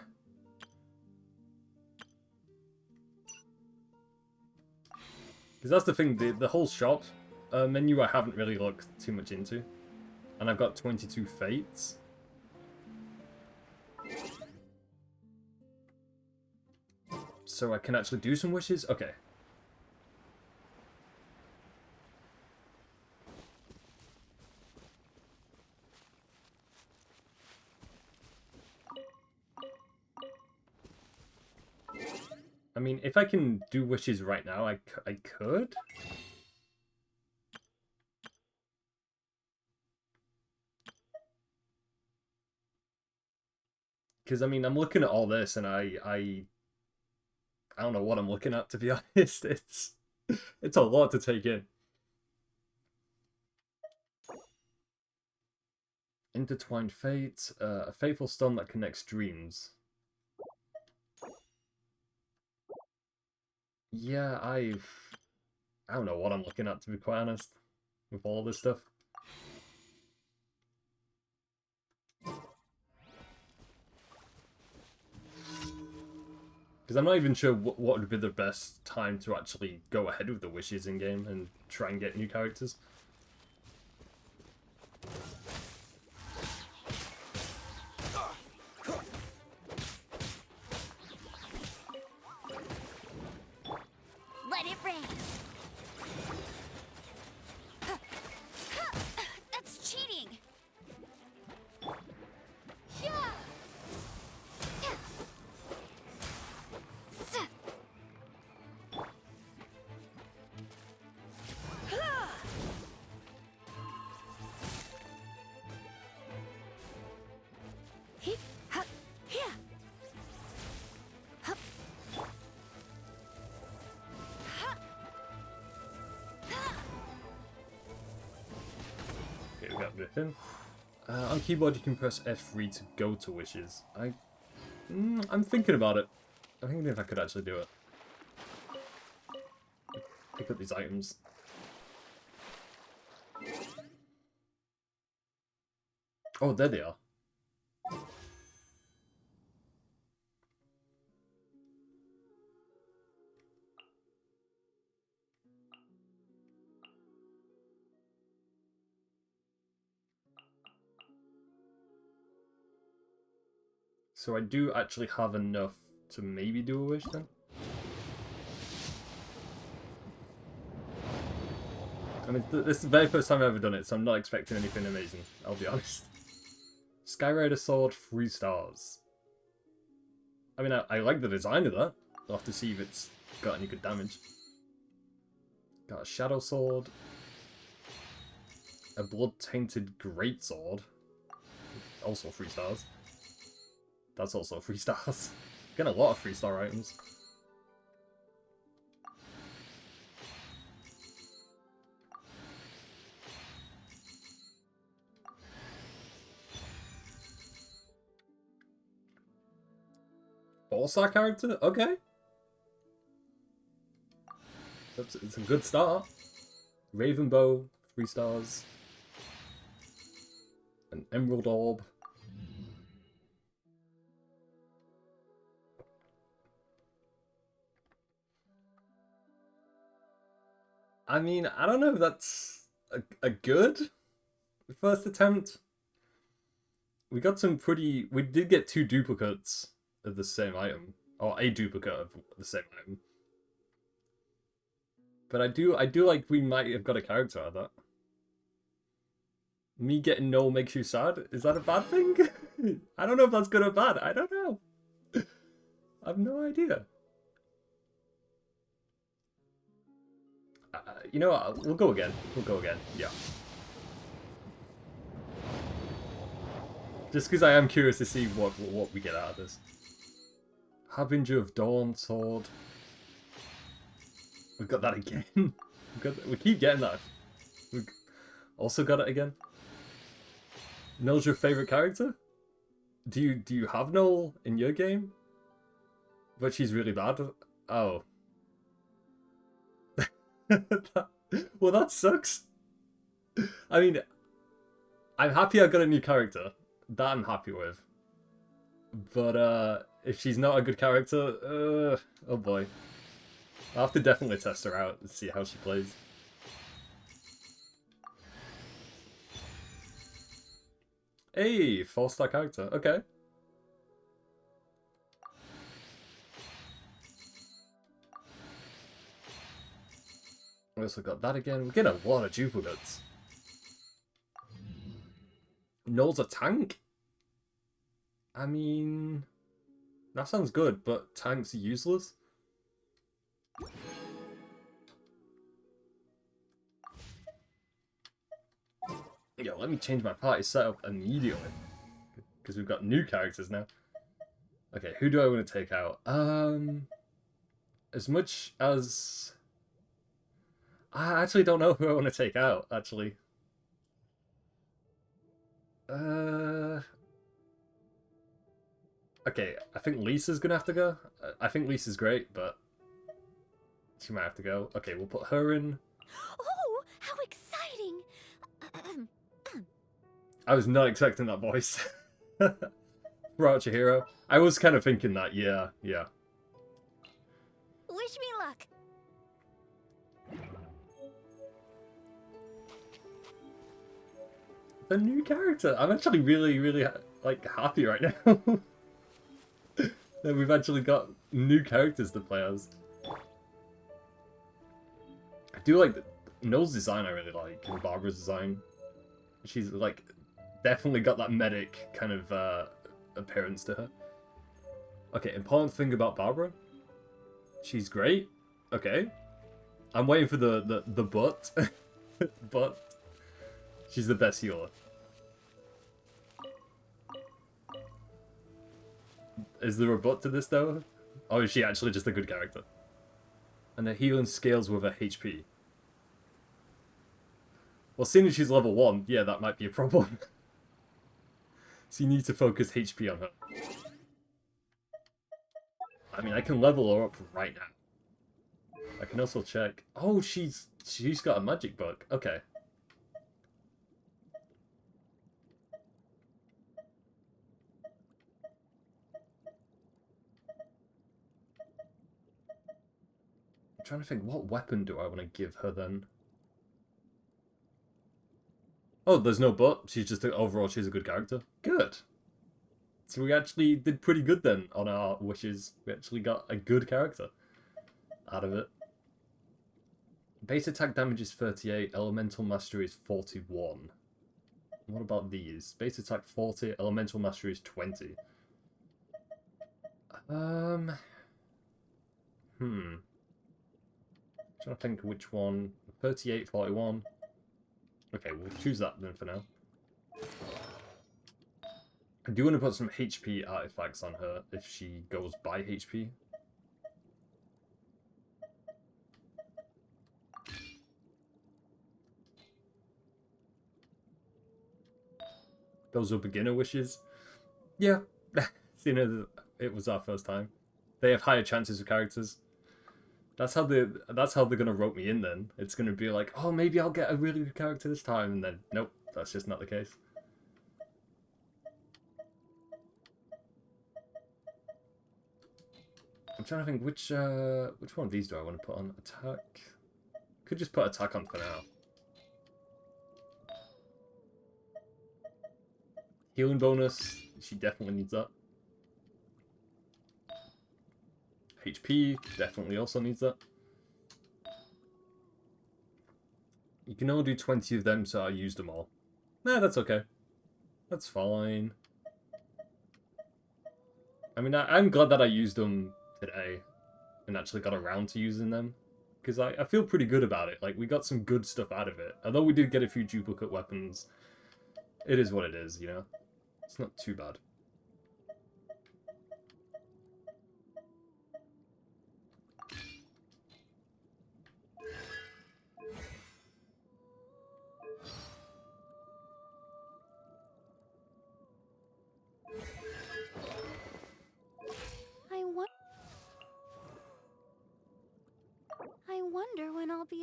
Because that's the thing, the whole shop menu I haven't really looked too much into. And I've got 22 fates. So I can actually do some wishes? Okay. I mean, if I can do wishes right now, I could. Because, I mean, I'm looking at all this and I don't know what I'm looking at, to be honest. It's a lot to take in. Intertwined Fate, a fateful stone that connects dreams. Yeah, I don't know what I'm looking at, to be quite honest, with all this stuff. Because I'm not even sure what would be the best time to actually go ahead with the wishes in-game and try and get new characters.
Let it rain. That's cheating.
Okay, we got Griffin. On keyboard you can press F3 to go to wishes. I'm thinking about it. I'm thinking if I could actually do it. Pick up these items. Oh, there they are. So I do actually have enough to maybe do a wish then? I mean, this is the very first time I've ever done it, so I'm not expecting anything amazing, I'll be honest. Skyrider Sword, 3 stars. I mean, I like the design of that. I'll have to see if it's got any good damage. Got a Shadow Sword. A Blood-Tainted Greatsword. Also 3 stars. That's also 3 stars. Getting a lot of 3-star items. All-star character? Okay. It's a good start. Ravenbow, 3 stars. An Emerald Orb. I mean, I don't know if that's a good first attempt. We got some pretty... We did get 2 duplicates of the same item. Or a duplicate of the same item. But I do like we might have got a character out of that. Me getting no makes you sad? Is that a bad thing? I don't know if that's good or bad. I don't know. I have no idea. You know what? We'll go again. We'll go again. Yeah. Just because I am curious to see what we get out of this. Harbinger of Dawn sword. We've got that again. We keep getting that. We've also got it again. Null's your favorite character? Do you have Null in your game? But she's really bad. Oh. Well, that sucks. I mean, I'm happy I got a new character. That I'm happy with. But if she's not a good character, oh boy. I'll have to definitely test her out and see how she plays. Hey, 4-star character. Okay. We also got that again. We're getting a lot of duplicates. Null's a tank? I mean, that sounds good, but tank's useless? Yo, let me change my party setup immediately. Because we've got new characters now. Okay, who do I want to take out? As much as... I actually don't know who I want to take out, actually. Okay, I think Lisa's gonna have to go. I think Lisa's great, but she might have to go. Okay, we'll put her in.
Oh, how exciting!
I was not expecting that voice. For Archer Hero. I was kind of thinking that, yeah.
Wish me luck.
The new character. I'm actually really, like, happy right now. That we've actually got new characters to play as. I do like Null's design, I really like, and Barbara's design. She's, like, definitely got that medic kind of appearance to her. Okay, important thing about Barbara. She's great. Okay. I'm waiting for the but. But she's the best healer. Is there a but to this though? Or is she actually just a good character? And her healing scales with her HP. Well, seeing as she's level 1, yeah, that might be a problem. So you need to focus HP on her. I mean, I can level her up right now. I can also check... Oh, she's got a magic book. Okay. I'm trying to think, what weapon do I want to give her then? Oh, there's no but. She's just, overall, she's a good character. Good. So we actually did pretty good then on our wishes. We actually got a good character out of it. Base attack damage is 38, elemental mastery is 41. What about these? Base attack 40, elemental mastery is 20. Trying to think which one. 38, 41. Okay, we'll choose that then for now. I do want to put some HP artifacts on her if she goes by HP. Those are beginner wishes. Yeah, seeing as it was our first time. They have higher chances of characters. That's how they're gonna rope me in then. It's gonna be like, oh, maybe I'll get a really good character this time, and then nope, that's just not the case. I'm trying to think which one of these do I want to put on? Attack. Could just put attack on for now. Healing bonus, she definitely needs that. HP definitely also needs that. You can only do 20 of them, so I used them all. Nah, that's okay. That's fine. I mean, I'm glad that I used them today and actually got around to using them. Because I feel pretty good about it. Like, we got some good stuff out of it. Although we did get a few duplicate weapons, it is what it is, you know? It's not too bad.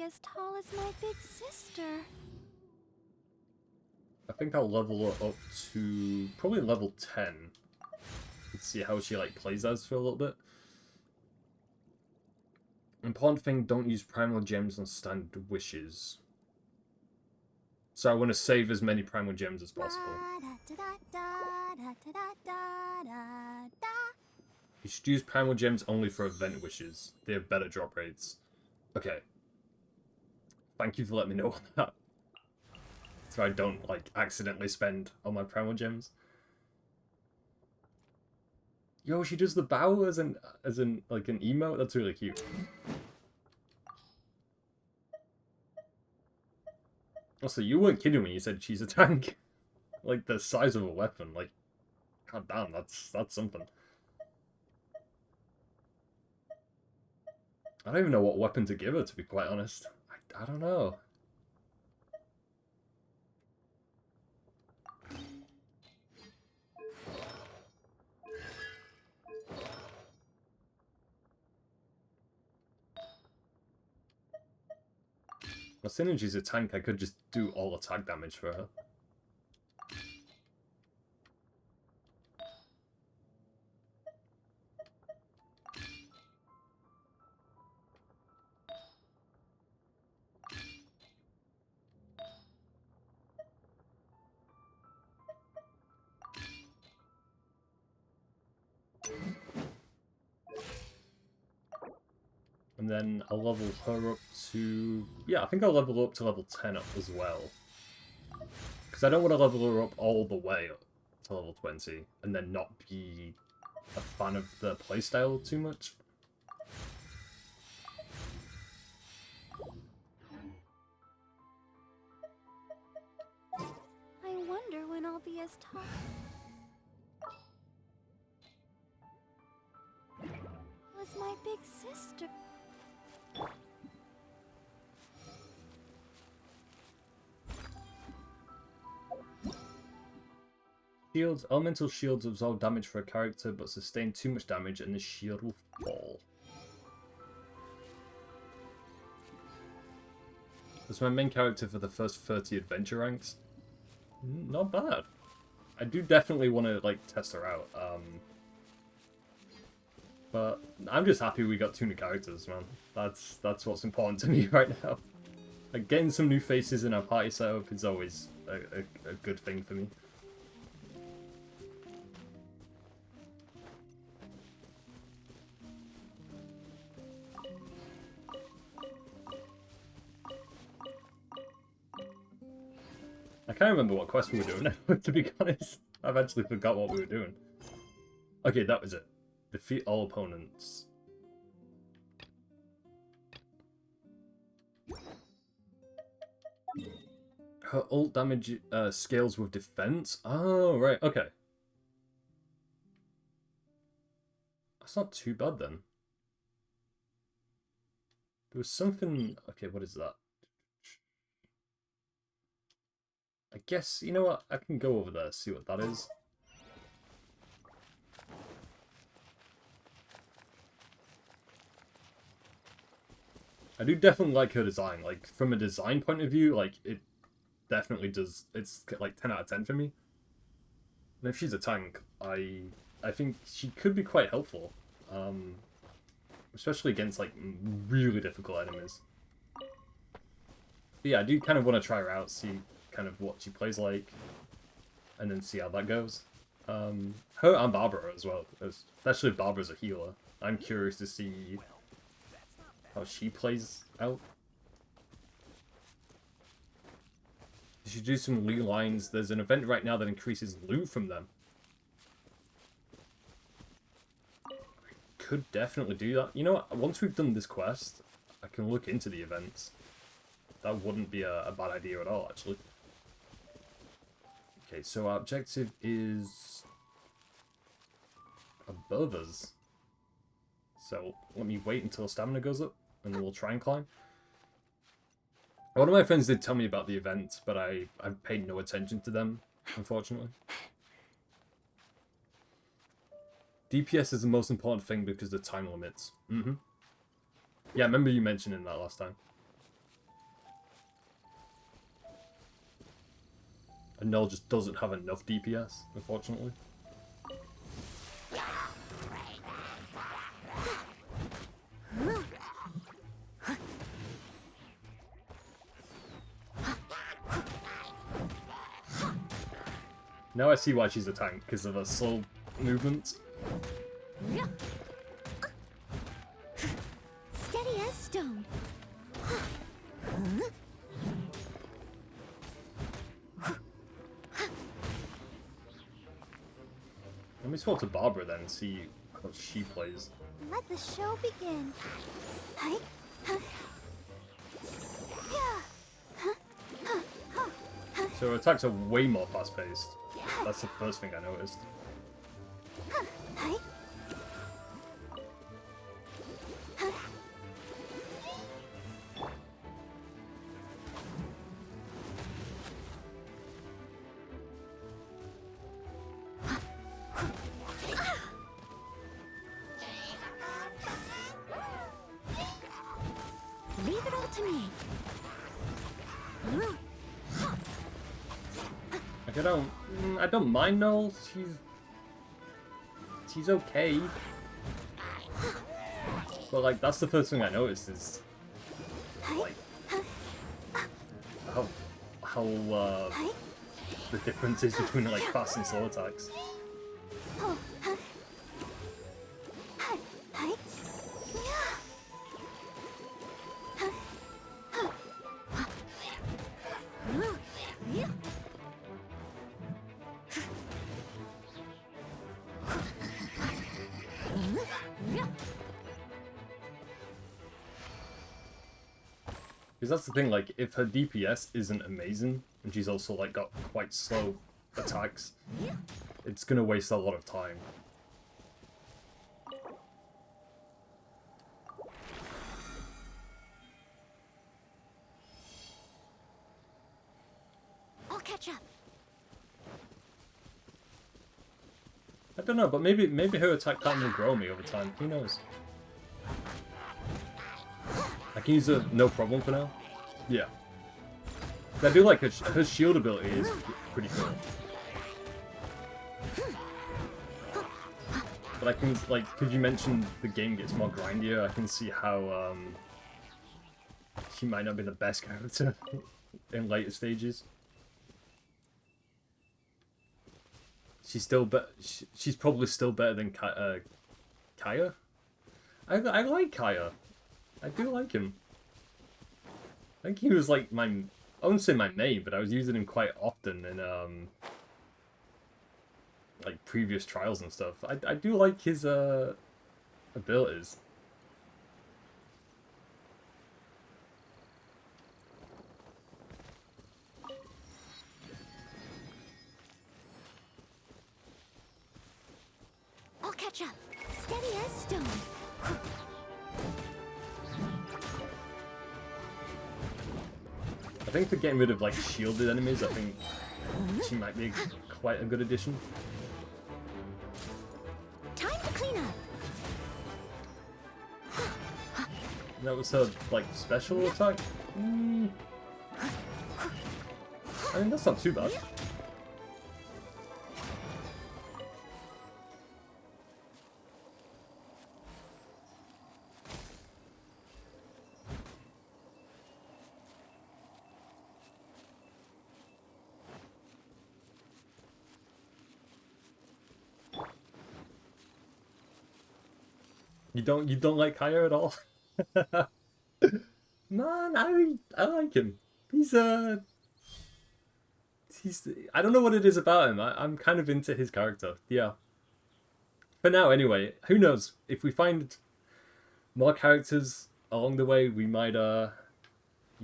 as tall as my big sister.
I think I'll level her up to probably level 10. Let's see how she like plays as for a little bit. Important thing, don't use primal gems on standard wishes. So I want to save as many primal gems as possible. You should use primal gems only for event wishes. They have better drop rates. Okay. Thank you for letting me know that. So I don't like accidentally spend all my primal gems. Yo, she does the bow as in like an emote. That's really cute. Also, you weren't kidding when you said she's a tank. Like the size of a weapon. Like, god damn, that's something. I don't even know what weapon to give her, to be quite honest. I don't know. Well, seeing she's a tank, I could just do all attack damage for her. And then I'll level her up to... Yeah, I think I'll level up to level 10 up as well. Because I don't want to level her up all the way up to level 20 and then not be a fan of the playstyle too much.
I wonder when I'll be as tall as my big sister.
Shields. Elemental shields absorb damage for a character but sustain too much damage and the shield will fall. That's my main character for the first 30 adventure ranks. Not bad. I do definitely want to like test her out. But I'm just happy we got 2 new characters, man. That's what's important to me right now. Like getting some new faces in our party setup is always a good thing for me. I can't remember what quest we were doing now, to be honest. I've actually forgot what we were doing. Okay, that was it. Defeat all opponents. Her ult damage scales with defense? Oh, right, okay. That's not too bad then. There was something... Okay, what is that? I guess, you know what? I can go over there, see what that is. I do definitely like her design. Like, from a design point of view, like, it definitely does... It's, like, 10 out of 10 for me. And if she's a tank, I think she could be quite helpful. Especially against, like, really difficult enemies. But yeah, I do kind of want to try her out, see kind of what she plays like, and then see how that goes. Her and Barbara as well, especially if Barbara's a healer. I'm curious to see how she plays out. You should do some loot lines. There's an event right now that increases loot from them. Could definitely do that. You know what? Once we've done this quest, I can look into the events. That wouldn't be a bad idea at all, actually. Okay, so our objective is above us. So let me wait until stamina goes up, and then we'll try and climb. One of my friends did tell me about the event, but I paid no attention to them, unfortunately. DPS is the most important thing because of the time limits. Yeah, I remember you mentioning that last time. And Null just doesn't have enough DPS, unfortunately. Now I see why she's a tank, because of her slow movement.
Steady as stone.
Let me swap to Barbara then and see how she plays.
Let the show begin. Hi.
So her attacks are way more fast-paced. That's the first thing I noticed.
Hi.
Leave it all to me.
Like I don't mind Null. She's okay. But like that's the first thing I noticed is like how the difference is between like fast and slow attacks. Because that's the thing, like, if her DPS isn't amazing, and she's also, like, got quite slow attacks, it's gonna waste a lot of time.
I'll catch up.
I don't know, but maybe her attack pattern will grow me over time. Who knows? I can use her no problem for now. Yeah. I do like her shield ability is pretty cool. But I can, like, because you mentioned the game gets more grindier, I can see how she might not be the best character in later stages. She's probably still better than Kaya. I like Kaya. I do like him. I think he was like I wouldn't say my main, but I was using him quite often in like previous trials and stuff. I do like his abilities.
I'll catch up. Steady as stone.
I think for getting rid of like shielded enemies, I think she might be quite a good addition.
Time to clean up.
That was her like special attack. I mean that's not too bad. You don't like Kaya at all? Man, I like him. He's I don't know what it is about him. I'm kind of into his character. Yeah. For now, anyway. Who knows? If we find more characters along the way, we might you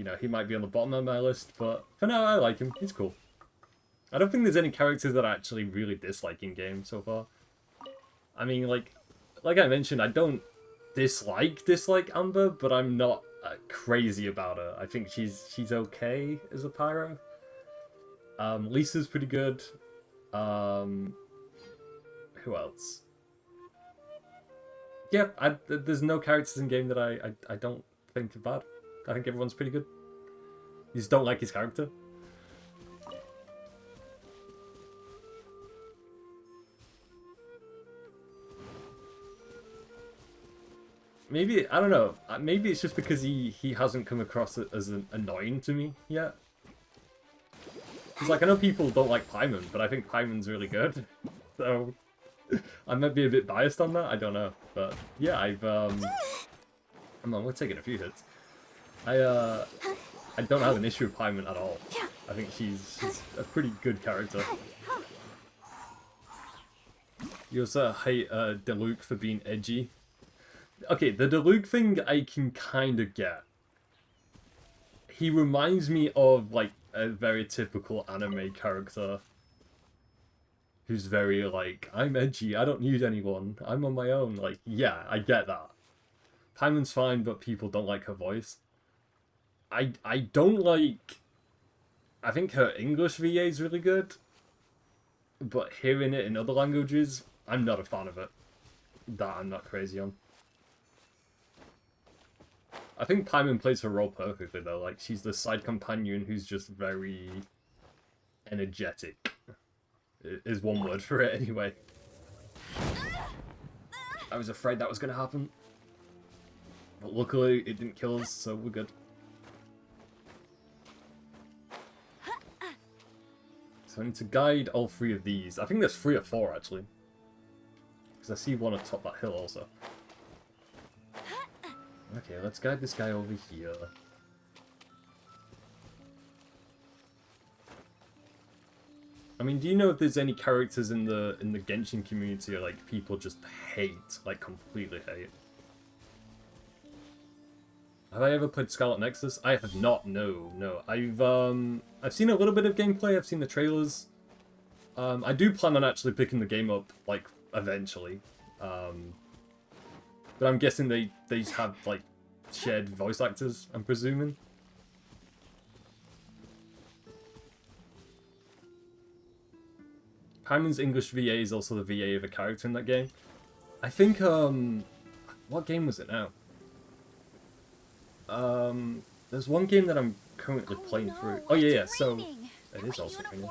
know, he might be on the bottom of my list. But for now, I like him. He's cool. I don't think there's any characters that I actually really dislike in game so far. I mean, like I mentioned, I don't dislike Amber, but I'm not crazy about her. I think she's okay as a pyro. Lisa's pretty good. Who else? Yeah, there's no characters in game that I don't think are bad. I think everyone's pretty good. You just don't like his character. maybe, I don't know, maybe it's just because he hasn't come across as annoying to me yet. Because, like, I know people don't like Paimon, but I think Paimon's really good. So, I might be a bit biased on that, I don't know. But, yeah, I've, come on, we're taking a few hits. I don't have an issue with Paimon at all. I think she's a pretty good character. You also hate Diluc for being edgy. Okay, the Diluc thing I can kind of get. He reminds me of, like, a very typical anime character. Who's very, like, I'm edgy, I don't need anyone, I'm on my own. Like, yeah, I get that. Paimon's fine, but people don't like her voice. I don't like... I think her English VA is really good. But hearing it in other languages, I'm not a fan of it. That I'm not crazy on. I think Paimon plays her role perfectly though, like she's the side companion who's just very energetic. Is one word for it anyway. I was afraid that was going to happen. But luckily it didn't kill us, so we're good. So I need to guide all three of these. I think there's 3 or 4 actually. Because I see one atop that hill also. Okay, let's guide this guy over here. I mean, do you know if there's any characters in the Genshin community or like people just hate, like completely hate? Have I ever played Scarlet Nexus? I have not. No. I've seen a little bit of gameplay. I've seen the trailers. I do plan on actually picking the game up like eventually. But I'm guessing they have, like, shared voice actors, I'm presuming. Paimon's English VA is also the VA of a character in that game. I think, what game was it now? There's one game that I'm currently playing through. Oh yeah, so... It is also raining.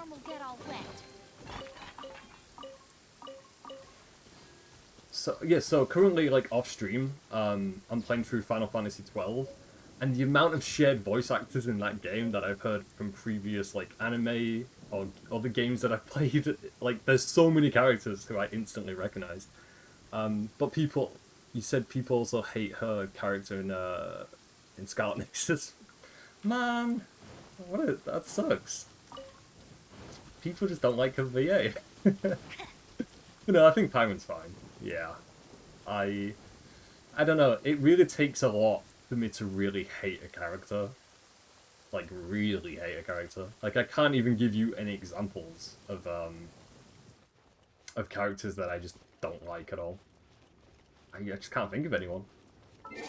So yeah, so currently like off stream, I'm playing through Final Fantasy 12, and the amount of shared voice actors in that game that I've heard from previous like anime or other games that I've played, like there's so many characters who I instantly recognize. But people, you said people also hate her character in Scarlet Nexus. Man, that sucks. People just don't like her VA. You know, I think Paimon's fine. Yeah, I don't know, it really takes a lot for me to really hate a character. Like, really hate a character. Like, I can't even give you any examples of characters that I just don't like at all. I just can't think of anyone. I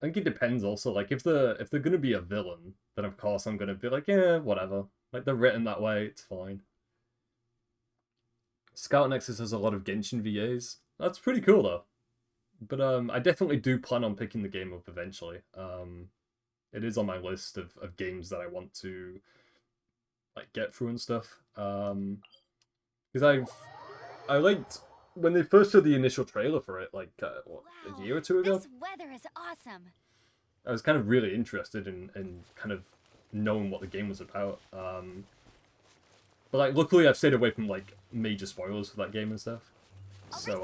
think it depends also, like, if they're gonna be a villain, then of course I'm gonna be like, yeah, whatever. Like, they're written that way, it's fine. Scarlet Nexus has a lot of Genshin VAs. That's pretty cool, though. But I definitely do plan on picking the game up eventually. It is on my list of games that I want to like get through and stuff. Because I liked when they first showed the initial trailer for it, like what, a year or 2 ago.
This weather is awesome.
I was kind of really interested in kind of knowing what the game was about. But like, luckily I've stayed away from like major spoilers for that game and stuff. So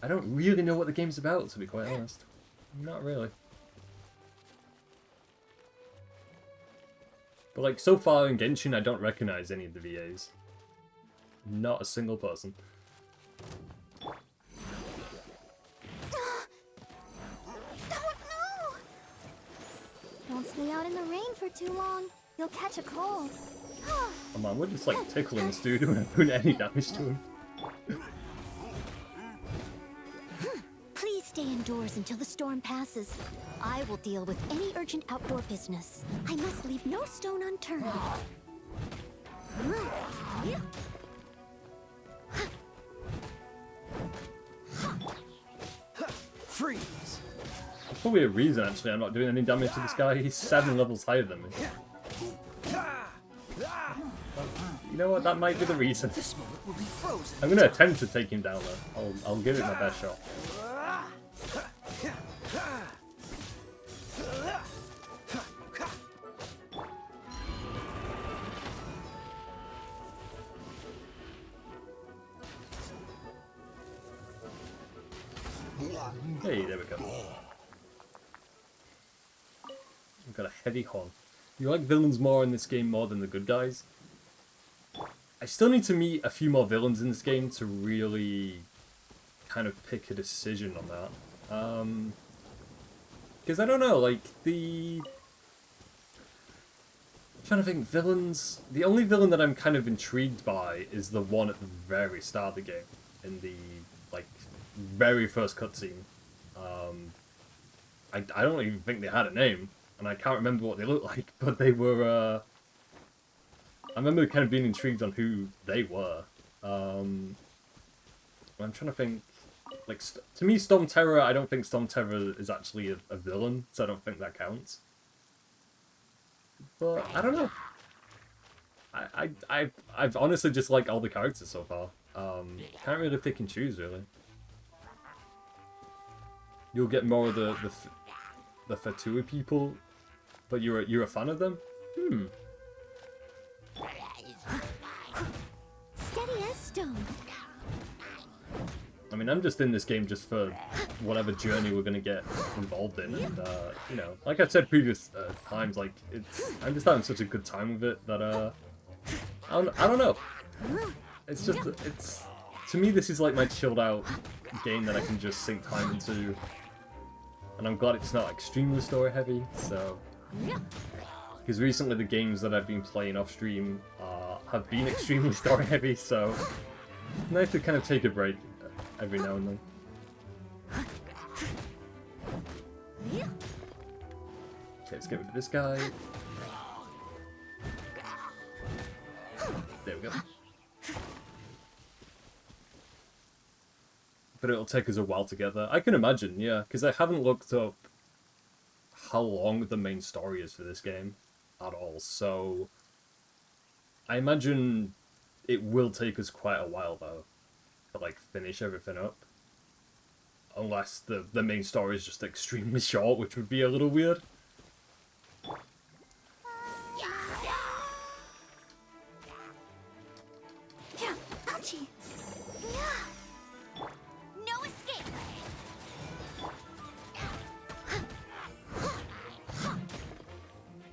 I don't really know what the game's about, to be quite honest. Not really. But like, so far in Genshin, I don't recognize any of the VAs. Not a single person.
Don't stay out in the rain for too long. You'll catch a cold.
Oh man, we're just like tickling this dude and not doing any damage to him.
Please stay indoors until the storm passes. I will deal with any urgent outdoor business. I must leave no stone unturned.
Freeze!
There's probably a reason, actually, I'm not doing any damage to this guy. He's 7 levels higher than me. You know what? That might be the reason.
This moment will be frozen.
I'm gonna attempt to take him down though. I'll give it my best shot. Hey, there we go. We've got a heavy horn. You like villains more in this game more than the good guys? I still need to meet a few more villains in this game to really kind of pick a decision on that. Because I don't know, like, I'm trying to think, villains... The only villain that I'm kind of intrigued by is the one at the very start of the game. In the, like, very first cutscene. I don't even think they had a name. And I can't remember what they looked like, but they were, I remember kind of being intrigued on who they were. I'm trying to think, like, to me, Storm Terror, I don't think Storm Terror is actually a villain, so I don't think that counts. But, I don't know. I've honestly just liked all the characters so far. Can't really pick and choose, really. You'll get more of the Fatua people, but you're a fan of them?
Steady as stone.
I mean, I'm just in this game just for whatever journey we're gonna get involved in, and you know, like I said previous times, like I'm just having such a good time with it that I don't know. It's just to me this is like my chilled out game that I can just sink time into, and I'm glad it's not extremely story heavy. So, because recently the games that I've been playing off stream have been extremely story heavy, so it's nice to kind of take a break every now and then. Okay, let's get rid of this guy. There we go. But it'll take us a while to get there. I can imagine, yeah, because I haven't looked up how long the main story is for this game at all, so I imagine it will take us quite a while, though, to, like, finish everything up. Unless the main story is just extremely short, which would be a little weird.
Ouchie. No escape.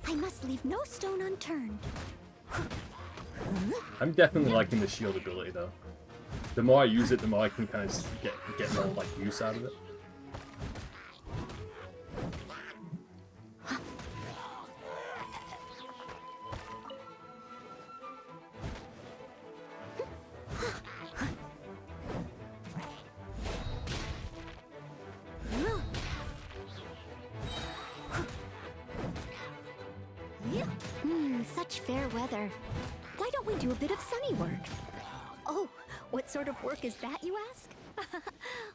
I must leave no stone unturned.
I'm definitely liking the shield ability, though. The more I use it, the more I can kind of get more, like, use out of it.
Such fair weather. Why don't we do a bit of sunny work? Oh, what sort of work is that, you ask?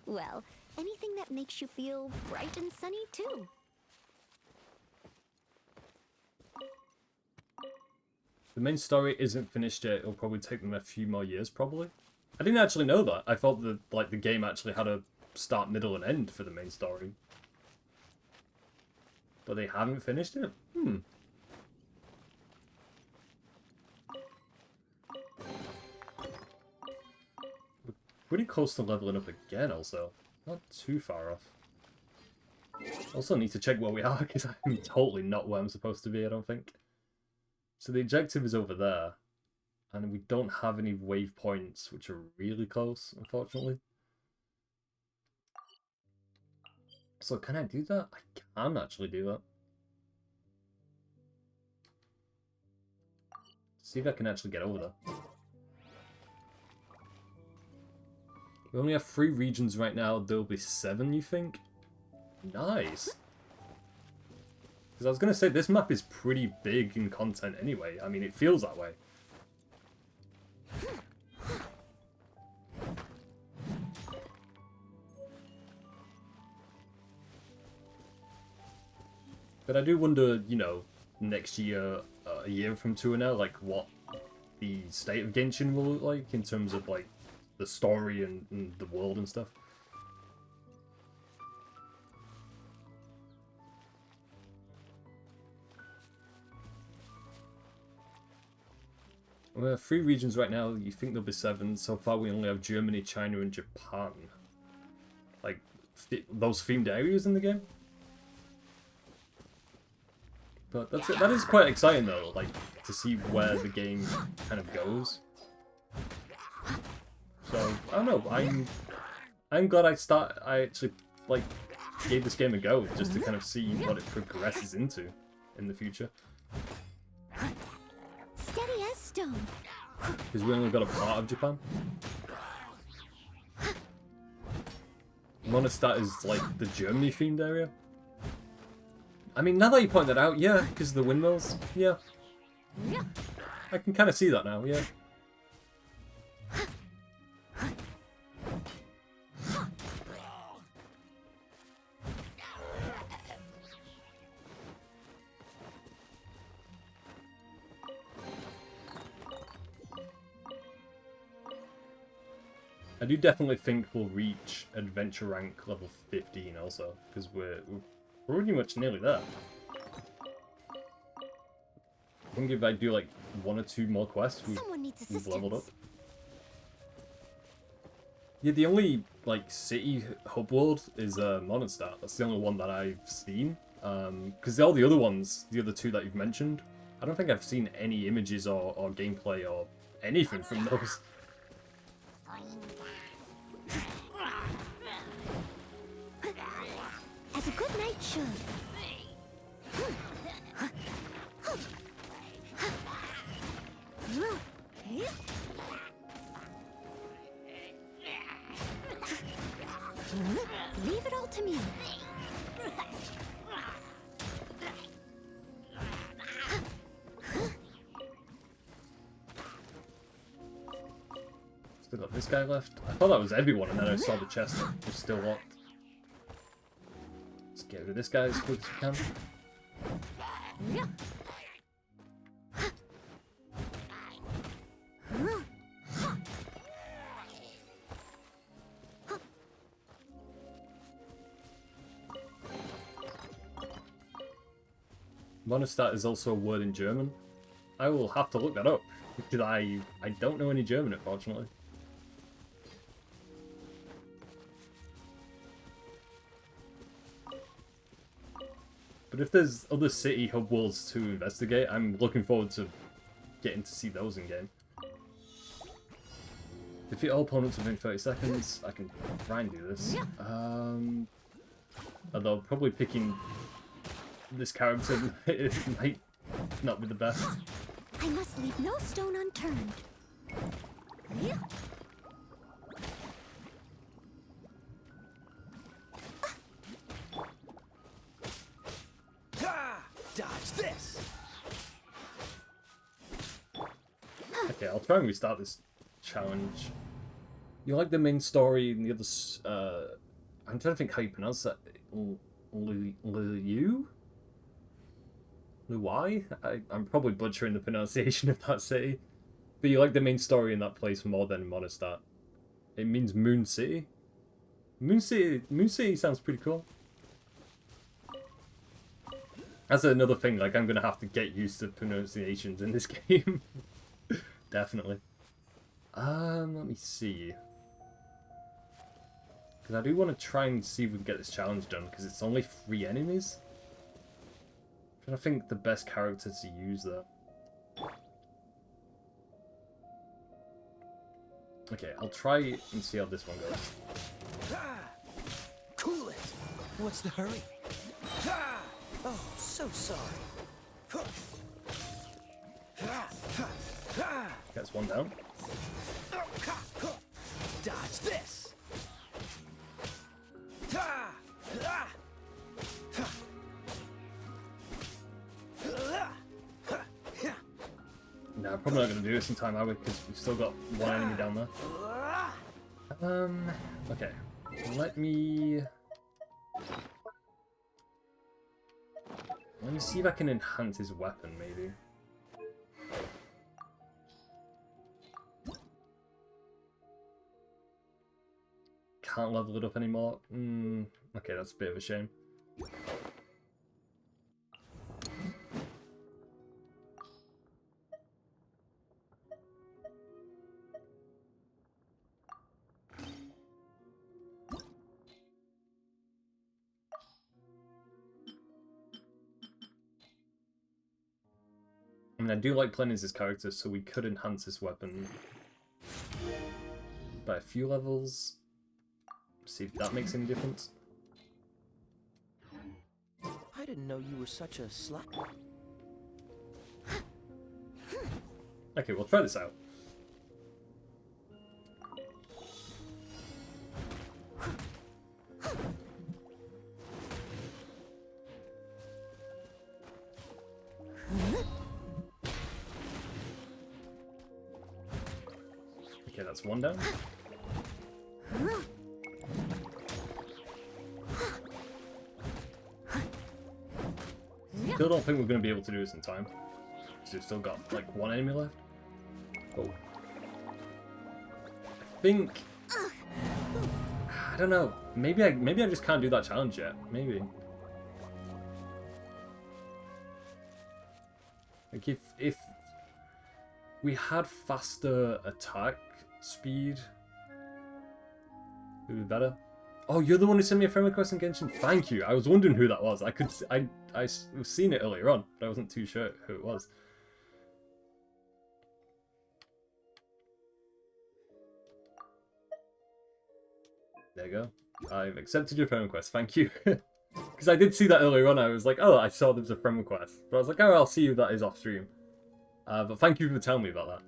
Well, anything that makes you feel bright and sunny, too.
The main story isn't finished yet. It'll probably take them a few more years, probably. I didn't actually know that. I thought that, like, the game actually had a start, middle, and end for the main story. But they haven't finished it? Pretty close to leveling up again, also. Not too far off. Also need to check where we are, because I'm totally not where I'm supposed to be, I don't think. So the objective is over there. And we don't have any waypoints, which are really close, unfortunately. So can I do that? I can actually do that. See if I can actually get over there. We only have 3 regions right now. There'll be 7, you think? Nice. Because I was going to say, this map is pretty big in content anyway. I mean, it feels that way. But I do wonder, you know, next year, a year from now, like, what the state of Genshin will look like in terms of like the story and the world and stuff. We have 3 regions right now. You think there'll be 7. So far we only have Germany, China and Japan. Like, those themed areas in the game. But that is quite exciting though, like, to see where the game kind of goes. So, I don't know, I'm glad I actually, like, gave this game a go, just to kind of see what it progresses into in the future.
Steady as stone.
Because we only got a part of Japan. Mondstadt is like the Germany themed area. I mean, now that you point that out, yeah, because of the windmills, yeah. I can kind of see that now, yeah. I do definitely think we'll reach adventure rank level 15 also, because we're pretty much nearly there. I think if I do like 1 or 2 more quests, we've leveled up. Yeah, the only like city hub world is Mondstadt. That's the only one that I've seen. Because all the other ones, the other 2 that you've mentioned, I don't think I've seen any images or gameplay or anything from those.
As a good knight should. Leave it all to me.
Still got this guy left. I thought that was everyone, and then I saw the chest that was still locked. Let's get rid of this guy as quick as we can. Mondstadt is also a word in German. I will have to look that up, because I don't know any German, unfortunately. But if there's other city hub worlds to investigate, I'm looking forward to getting to see those in game. Defeat all opponents within 30 seconds. I can try and do this. Although probably picking this character it might not be the best.
I must leave no stone unturned.
Dodge this.
Okay, I'll try and restart this challenge. You like the main story and the others? I'm trying to think how you pronounce that. Liu? Luai? I'm probably butchering the pronunciation of that city. But you like the main story in that place more than Mondstadt. It means Moon City. Moon City sounds pretty cool. That's another thing, like, I'm gonna have to get used to pronunciations in this game. Definitely. Let me see. Because I do want to try and see if we can get this challenge done, because it's only 3 enemies. I'm trying to think the best character to use there. Okay, I'll try and see how this one goes.
Cool it. What's the hurry? Oh, so sorry.
Gets one down.
Dodge this.
No, I'm probably not going to do this in time, are we? Because we've still got 1 enemy down there. Okay. Let me see if I can enhance his weapon, maybe. can't level it up anymore. Okay, that's a bit of a shame. I mean, I do like playing as this character, so we could enhance this weapon by a few levels. See if that makes any difference.
I didn't know you were such a slack.
Okay, we'll try this out. Okay, that's one down. Still don't think we're going to be able to do this in time. So we've still got, like, one enemy left. Oh. I think... I don't know. Maybe I just can't do that challenge yet. Maybe. Like, if we had faster attack speed, it would be better. Oh, you're the one who sent me a friend request in Genshin? Thank you. I was wondering who that was. I was seeing it earlier on, but I wasn't too sure who it was. There you go. I've accepted your friend request. Thank you. Because I did see that earlier on. I was like, oh, I saw there was a friend request. But I was like, oh, I'll see who that is off stream. But thank you for telling me about that.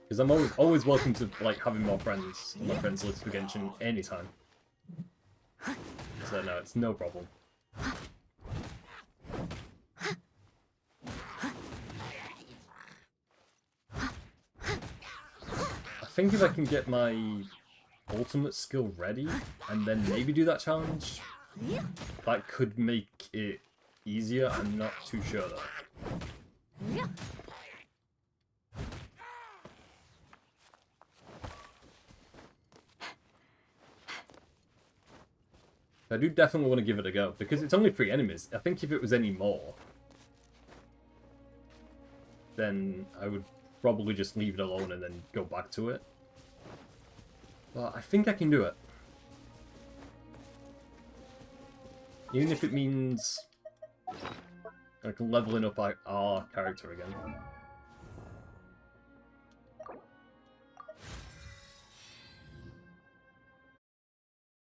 Because I'm always welcome to like having more friends on my friends list for Genshin anytime. So no, it's no problem. I think if I can get my ultimate skill ready and then maybe do that challenge, that could make it easier. I'm not too sure though. I do definitely want to give it a go, because it's only 3 enemies. I think if it was any more, then I would probably just leave it alone and then go back to it. But I think I can do it. Even if it means like leveling up our character again.